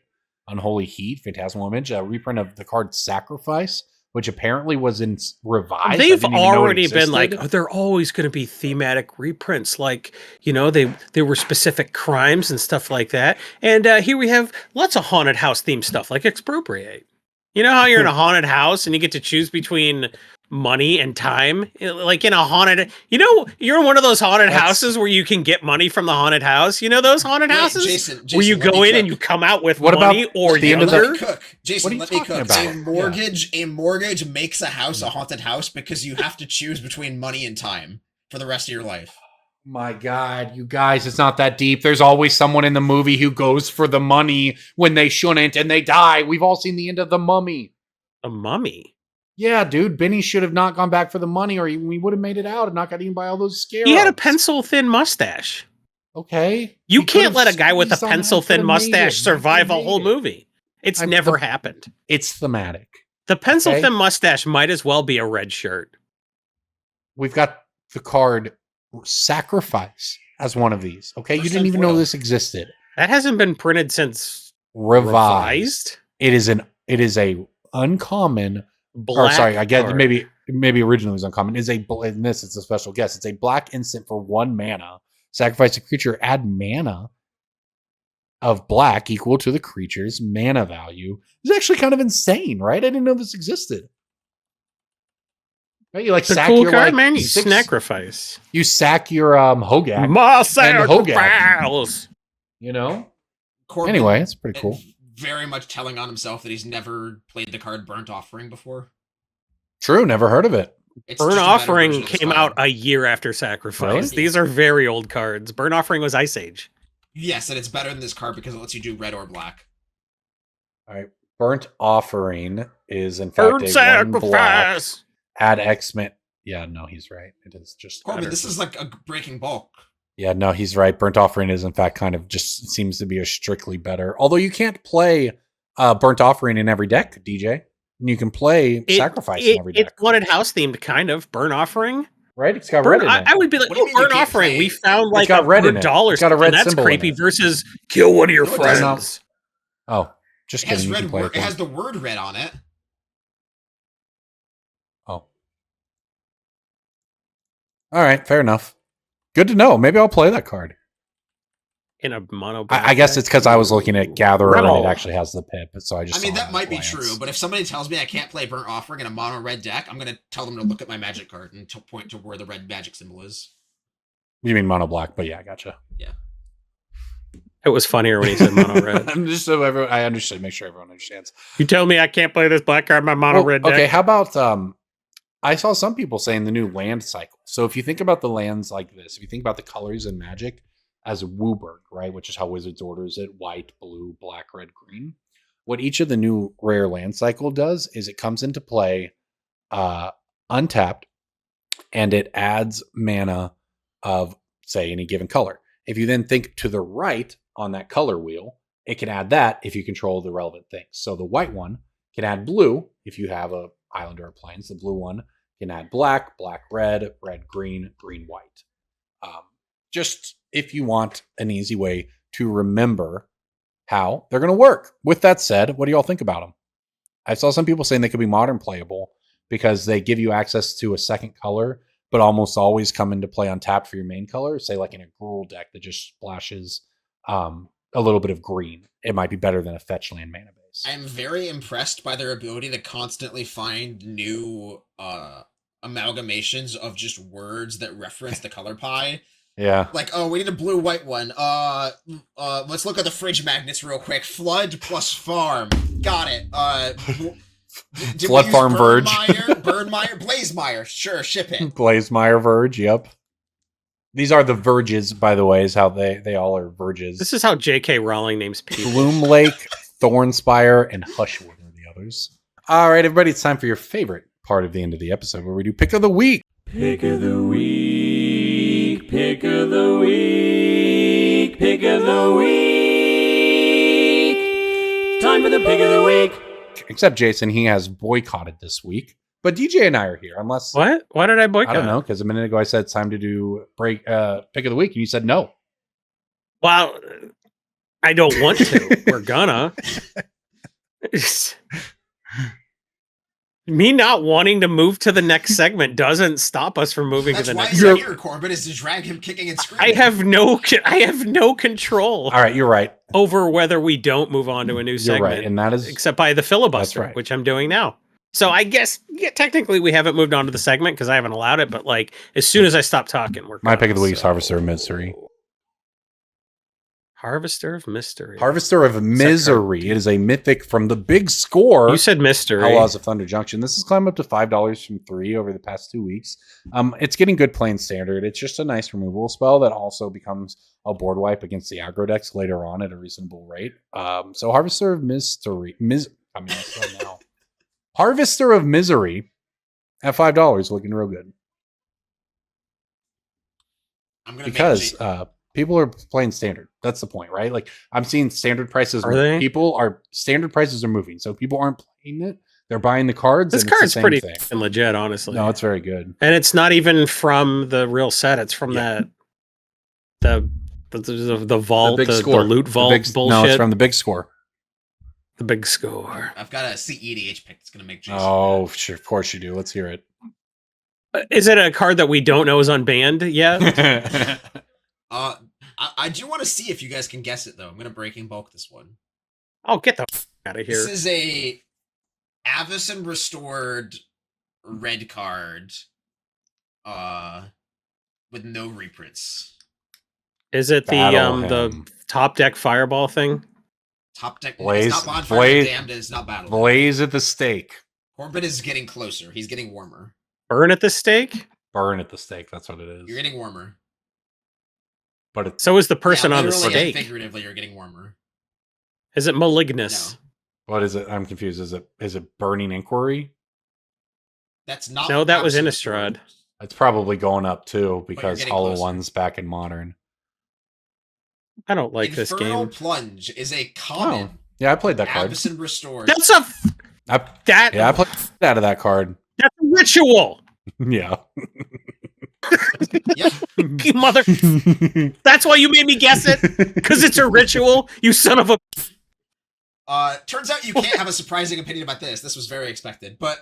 Unholy Heat, Phantasmal Image, a reprint of the card Sacrifice, which apparently was in revised. I They've didn't even know it already been like, existed. oh, they're always going to be thematic reprints. Like, you know, they were specific crimes and stuff like that. And here we have lots of haunted house themed stuff like Expropriate. You know how you're in a haunted house and you get to choose between money and time? Like in a haunted, you know, you're in one of those haunted houses where you can get money from the haunted house. You know those haunted Wait, houses? Jason, where you let go me in and cook. you come out with What money about or the end of the- Let younger? me cook. Jason, What are you let me talking cook. about? A mortgage makes a house a haunted house because you have to choose between money and time for the rest of your life. My God, you guys, it's not that deep. There's always someone in the movie who goes for the money when they shouldn't and they die. We've all seen the end of The Mummy. A mummy. Yeah, dude, Benny should have not gone back for the money or we would have made it out and not got eaten by all those scarabs. He had a pencil thin mustache. Okay. You He can't could've let a guy with a squeezed on that, pencil thin could've made mustache it. survive a Could've whole made it. movie. It's I'm- never the- happened. It's thematic. The pencil Okay. thin mustache might as well be a red shirt. We've got the card Sacrifice as one of these. Okay, you First didn't and even know foil. this existed. That hasn't been printed since Revised. It is a uncommon. Black Or sorry, I guess card. maybe originally it was uncommon. In this, it's a special guess. It's a black instant for 1 mana. Sacrifice a creature, add mana of black equal to the creature's mana value. It's actually kind of insane, right? I didn't know this existed. Right? You like It's a sack cool your card, like man. You six- sacrifice. You sack your Hogak, My Hogak. sacrifice. you know? Corbin, Anyway, it's pretty cool. Very much telling on himself that he's never played the card Burnt Offering before. True, never heard of it. It's Burn just a better Offering version of this came card. out a year after Sacrifice. Really? These are very old cards. Burn Offering was Ice Age. Yes, and it's better than this card because it lets you do red or black. All right. Burnt Offering is in fact Burn a 1 black. Sacrifice. Add X-Men. Yeah, no, he's right. It is just Corbin, better. this is like a breaking bulk. Yeah, no, he's right. Burnt Offering is in fact kind of just seems to be a strictly better. Although you can't play Burnt Offering in every deck, DJ. And you can play Sacrifice in every deck. It's haunted house themed, kind of. Burn Offering. right? It's got red in it. I would be like, What do you oh, mean you burn can't offering. play We it? found like got red in it. $100. It's got a red That's symbol in creepy it. versus kill one of your No, it doesn't. friends. Oh, just It has kidding. You can red. play It has the word red on it. Oh. All right, fair enough. Good to know. Maybe I'll play that card. In a mono. I guess it's because I was looking at Gatherer and Rebel. it actually has the pip, so I just. I mean, saw it that at might a be glance. true, but if somebody tells me I can't play Burnt Offering in a mono red deck, I'm gonna tell them to look at my magic card and to point to where the red magic symbol is. You mean mono black? But yeah, I gotcha. It was funnier when he said mono red. I'm just so everyone, I understand. Make sure everyone understands. You tell me I can't play this black card in my mono red deck. Okay, how about I saw some people saying the new land cycle. So if you think about the lands like this, if you think about the colors in Magic as Wooburg, right, which is how Wizards orders it, white, blue, black, red, green. What each of the new rare land cycle does is it comes into play untapped, and it adds mana of, say, any given color. If you then think to the right on that color wheel, it can add that if you control the relevant things. So the white one can add blue if you have a Islander or Plains. The blue one can add black, black, red, red, green, green, white. Just if you want an easy way to remember how they're going to work. With that said, what do y'all think about them? I saw some people saying they could be modern playable because they give you access to a second color, but almost always come into play untapped for your main color. Say like in a Gruul deck that just splashes a little bit of green. It might be better than a fetch land mana base. I am very impressed by their ability to constantly find new amalgamations of just words that reference the color pie. Yeah. Like, oh, we need a blue-white one. Let's look at the fridge magnets real quick. Flood plus farm. Got it. Did Flood we use farm Verge. Burnmeyer, Blazemeyer. Sure, ship it. Blazemeyer Verge, yep. These are the Verges, by the way, is how they all are Verges. This is how J.K. Rowling names people. Bloom Lake, Thornspire, and Hushwood are the others. All right, everybody, it's time for your favorite part of the end of the episode where we do Pick of the Week. Pick of the week, pick of the week, pick of the week. Time for the pick of the week. Except Jason, he has boycotted this week. But DJ and I are here, unless... What? Why did I boycott? I don't know, because a minute ago I said it's time to do Pick of the Week, and you said no. Well, I don't want to. We're gonna. Me not wanting to move to the next segment doesn't stop us from moving That's to the why next he's segment. here, Corbin, is to drag him kicking and screaming. I have no control All right, you're right. over whether we don't move on to a new You're segment, right, and that is... except by the filibuster, That's right. which I'm doing now. So I guess, yeah, technically we haven't moved on to the segment because I haven't allowed it, but like as soon as I stop talking, we're My gone, Pick of the Week is so- Harvester of Misery. Harvester of Mystery. Harvester of Misery. It is a mythic from the Big Score. You said mystery. Outlaws of Thunder Junction. This has climbed up to $5 from $3 over the past 2 weeks. It's getting good playing standard. It's just a nice removal spell that also becomes a board wipe against the aggro decks later on at a reasonable rate. So Harvester of Mystery. Now. Harvester of Misery at $5, looking real good. I'm gonna Because make people are playing standard. That's the point, right? Like I'm seeing standard prices. Are they? Standard prices are moving, so people aren't playing it. They're buying the cards. This and it's the card's same pretty thing. fucking legit, honestly. No, it's very good. And it's not even from the real set. It's from Yeah. the vault, the loot vault bullshit. No, it's from the Big Score. The Big Score. I've got a CEDH pick that's gonna make Jason. Oh, sure, of course you do. Let's hear it. Is it a card that we don't know is unbanned yet? I do want to see if you guys can guess it though. I'm gonna breaking bulk this one. Oh, get the out of here. This is a Avacyn restored red card with no reprints. Is it Battle the him. top deck fireball thing? Top deck. Blaze- It's not Bonfire Blaze- of the Damned. It's not Battle. Blaze at the stake. Corbin is getting closer. He's getting warmer. Burn at the stake? Burn at the stake. That's what it is. You're getting warmer. But it's So is the person Yeah, on the literally and stake. figuratively, you're getting warmer. Is it Malignus? No. what is it? I'm confused. Is it Burning Inquiry? That's not. No, that was Avacyn Innistrad. restored. It's probably going up too because getting Hollow closer. One's back in Modern. I don't like this Infernal game. Plunge is a common. Yeah, I played that card. Avacyn restored. That's I played out of that card. that's a ritual. Yeah. Yep. You mother. That's why you made me guess it, because it's a ritual. You son of a. Turns out you can't have a surprising opinion about this. This was very expected, but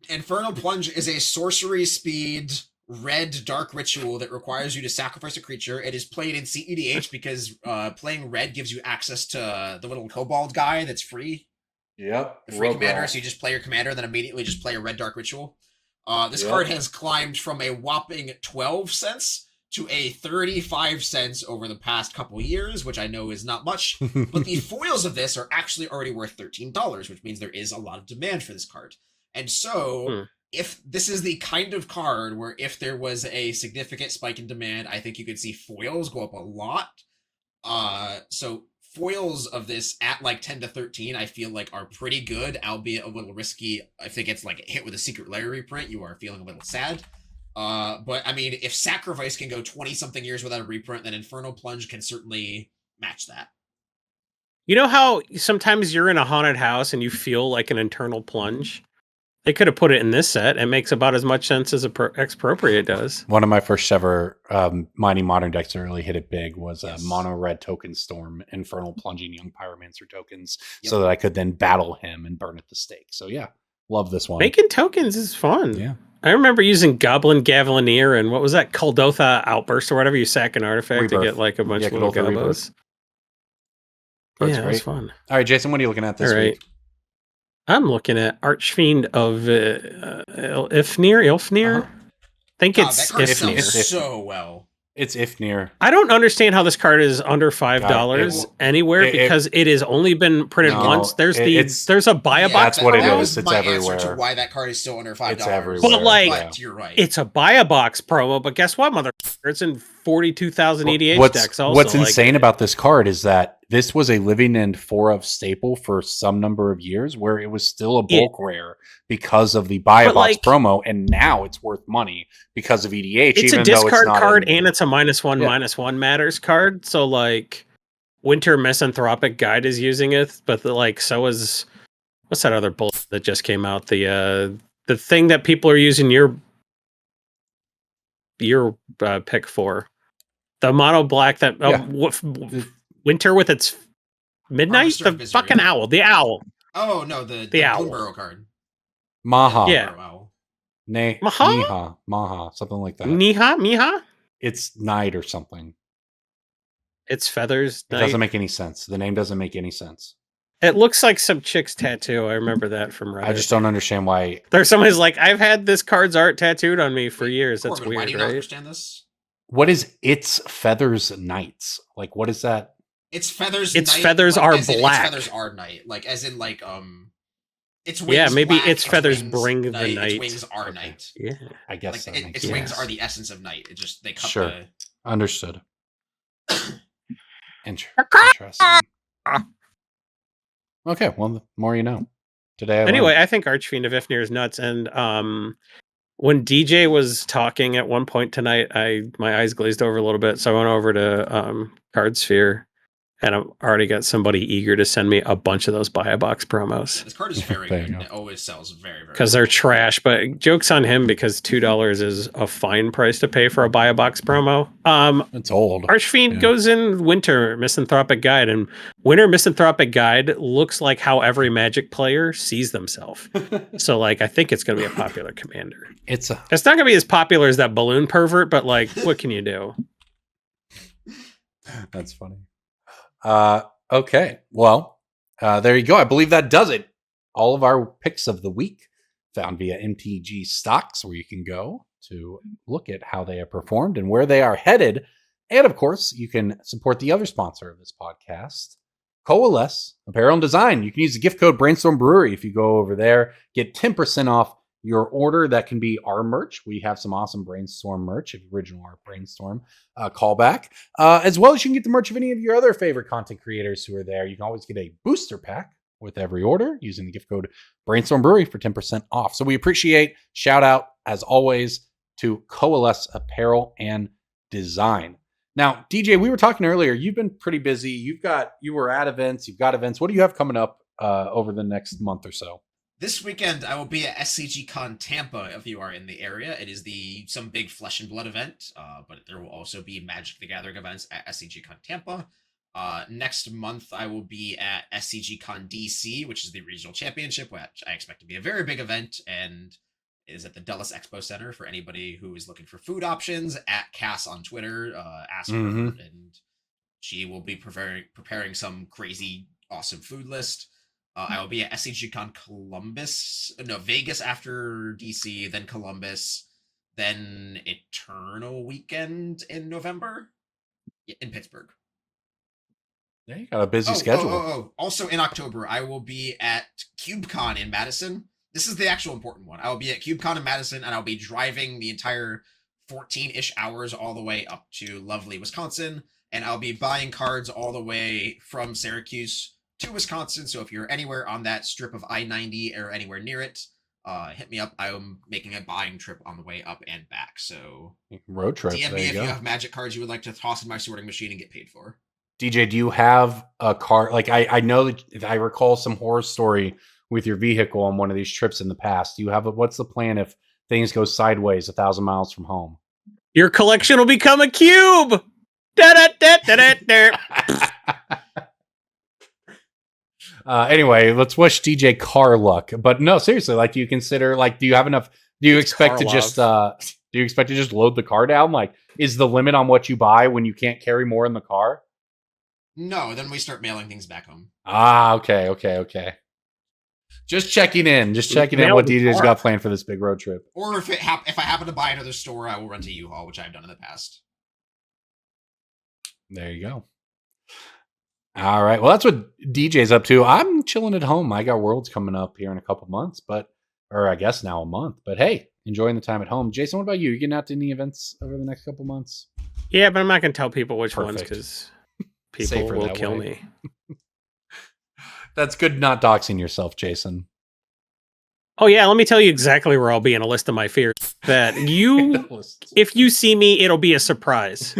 Infernal Plunge is a sorcery speed red dark ritual that requires you to sacrifice a creature. It is played in CEDH because playing red gives you access to the little kobold guy that's free. Yep. The free commander, so you just play your commander, then immediately just play a red dark ritual. This card has climbed from a whopping 12 cents to a 35 cents over the past couple years, which I know is not much, but the foils of this are actually already worth $13, which means there is a lot of demand for this card. And so, if this is the kind of card where if there was a significant spike in demand, I think you could see foils go up a lot. So foils of this at like 10 to 13, I feel like are pretty good, albeit a little risky. If it gets like hit with a secret layer reprint, you are feeling a little sad. But I mean, if Sacrifice can go 20 something years without a reprint, then Infernal Plunge can certainly match that. You know how sometimes you're in a haunted house and you feel like an internal plunge? They could have put it in this set. It makes about as much sense as Expropriate does. One of my first ever Mighty Modern decks that really hit it big was Mono Red Token Storm, Infernal Plunging Young Pyromancer tokens, so that I could then battle him and burn at the stake. So yeah, love this one. Making tokens is fun. Yeah. I remember using Goblin Gavelineer and what was that? Kuldotha Outburst or whatever. You sack an artifact to get like a bunch of little gobos. That's That great. was fun. All right, Jason, what are you looking at this week? I'm looking at Archfiend of Ilfnir. I think it's that card Ifnir. sells so well. It's Ifnir. I don't understand how this card is under $5 anywhere because it has only been printed once. There's a buy a box. That's what it that is. was It's my everywhere. answer to why that card is still under $5. It's everywhere. But like, But you're right. it's a buy a box promo. But guess what, mother? It's in 42,000 EDH decks. Also, what's insane about this card is that this was a living in 4-of staple for some number of years, where it was still a bulk rare because of the buy a box promo, and now it's worth money because of EDH. It's even a discard though it's card, and it's a -1/-1 matters card. So like, Winter Misanthropic Guide is using it, but so is what's that other bull that just came out? The thing that people are using your pick for, the mono black that Winter with its midnight, the fucking owl, the owl. Oh no, the owl Bloomburrow card. Maha. Yeah. Maha, something like that. Miha? It's Night or something. It's Feathers. It doesn't make any sense. The name doesn't make any sense. It looks like some chick's tattoo. I remember that from Reddit. I just don't understand why. There's somebody's like, I've had this card's art tattooed on me for years. That's Corbin, weird, why do you right? not understand this? What is It's Feathers Knights? Like, what is that? It's Feathers. Its night, feathers like, are as in black. Its feathers are night, like as in like its wings. Yeah, maybe black, its feathers wings bring the night. night. Its wings are night. Yeah, I guess like that makes its sense. wings are the essence of night. It just they cut Sure. the. Understood. Interesting. Okay, well, the more you know. Today, anyway, I think Archfiend of Ifnir is nuts. And when DJ was talking at one point tonight, my eyes glazed over a little bit, so I went over to Cardsphere, and I've already got somebody eager to send me a bunch of those buy a box promos. This card is very There you good. go. It always sells very, very. Because they're trash, but joke's on him because $2 is a fine price to pay for a buy a box promo. It's old. Archfiend goes in Winter Misanthropic Guide, and Winter Misanthropic Guide looks like how every Magic player sees themselves. So, like, I think it's going to be a popular commander. It's not going to be as popular as that Balloon Pervert, but like, what can you do? That's funny. Okay. Well, there you go. I believe that does it. All of our picks of the week found via MTGstocks, where you can go to look at how they have performed and where they are headed. And of course, you can support the other sponsor of this podcast, Coalesce Apparel and Design. You can use the gift code Brainstorm Brewery if you go over there. Get 10% off your order. That can be our merch. We have some awesome Brainstorm merch, original art Brainstorm callback, as well as you can get the merch of any of your other favorite content creators who are there. You can always get a booster pack with every order using the gift code Brainstorm Brewery for 10% off. So we appreciate, shout out as always to Coalesce Apparel and Design. Now, DJ, we were talking earlier. You've been pretty busy. You were at events. You've got events. What do you have coming up over the next month or so? This weekend, I will be at SCG Con Tampa if you are in the area. It is some big Flesh and Blood event, but there will also be Magic the Gathering events at SCG Con Tampa. Next month, I will be at SCG Con DC, which is the regional championship, which I expect to be a very big event, and is at the Dulles Expo Center for anybody who is looking for food options. At Cass on Twitter, ask her, and she will be preparing some crazy, awesome food list. I will be at SCG Con Vegas after DC, then Columbus, then Eternal Weekend in November in Pittsburgh. Yeah, you got a busy schedule. Also in October, I will be at CubeCon in Madison. This is the actual important one. I will be at CubeCon in Madison, and I'll be driving the entire 14-ish hours all the way up to lovely Wisconsin, and I'll be buying cards all the way from Syracuse to Wisconsin. So if you're anywhere on that strip of I-90 or anywhere near it, hit me up. I'm making a buying trip on the way up and back. So road trip. DM me if you have Magic cards you would like to toss in my sorting machine and get paid for. DJ, do you have a car? Like I know that I recall some horror story with your vehicle on one of these trips in the past. Do you have what's the plan if things go sideways 1,000 miles from home? Your collection will become a cube. Anyway, let's wish DJ car luck. But no, seriously, like, do you consider, like, do you have enough? Do you expect to just load the car down? Like, is the limit on what you buy when you can't carry more in the car? No, then we start mailing things back home. Okay. Just checking in what DJ's got planned for this big road trip. Or if I happen to buy another store, I will rent a U-Haul, which I've done in the past. There you go. All right. Well, that's what DJ's up to. I'm chilling at home. I got Worlds coming up here in a couple months, or I guess now a month. But hey, enjoying the time at home. Jason, what about you? You getting out to any events over the next couple months? Yeah, but I'm not going to tell people which ones because people Safer will that kill way. me. That's good not doxing yourself, Jason. Oh, yeah. Let me tell you exactly where I'll be in a list of my fears. That if you see me, it'll be a surprise.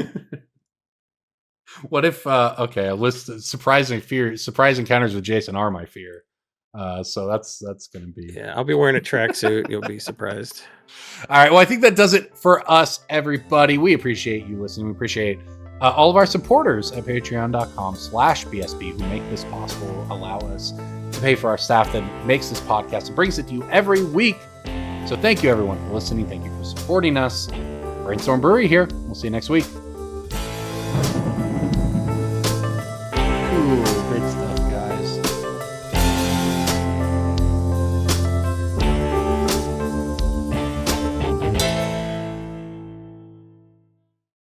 What if, a list of surprise encounters with Jason are my fear. So that's going to be. Yeah, I'll be wearing a tracksuit. You'll be surprised. All right. Well, I think that does it for us, everybody. We appreciate you listening. We appreciate all of our supporters at patreon.com/BSB who make this possible, allow us to pay for our staff that makes this podcast and brings it to you every week. So thank you, everyone, for listening. Thank you for supporting us. Brainstorm Brewery here. We'll see you next week.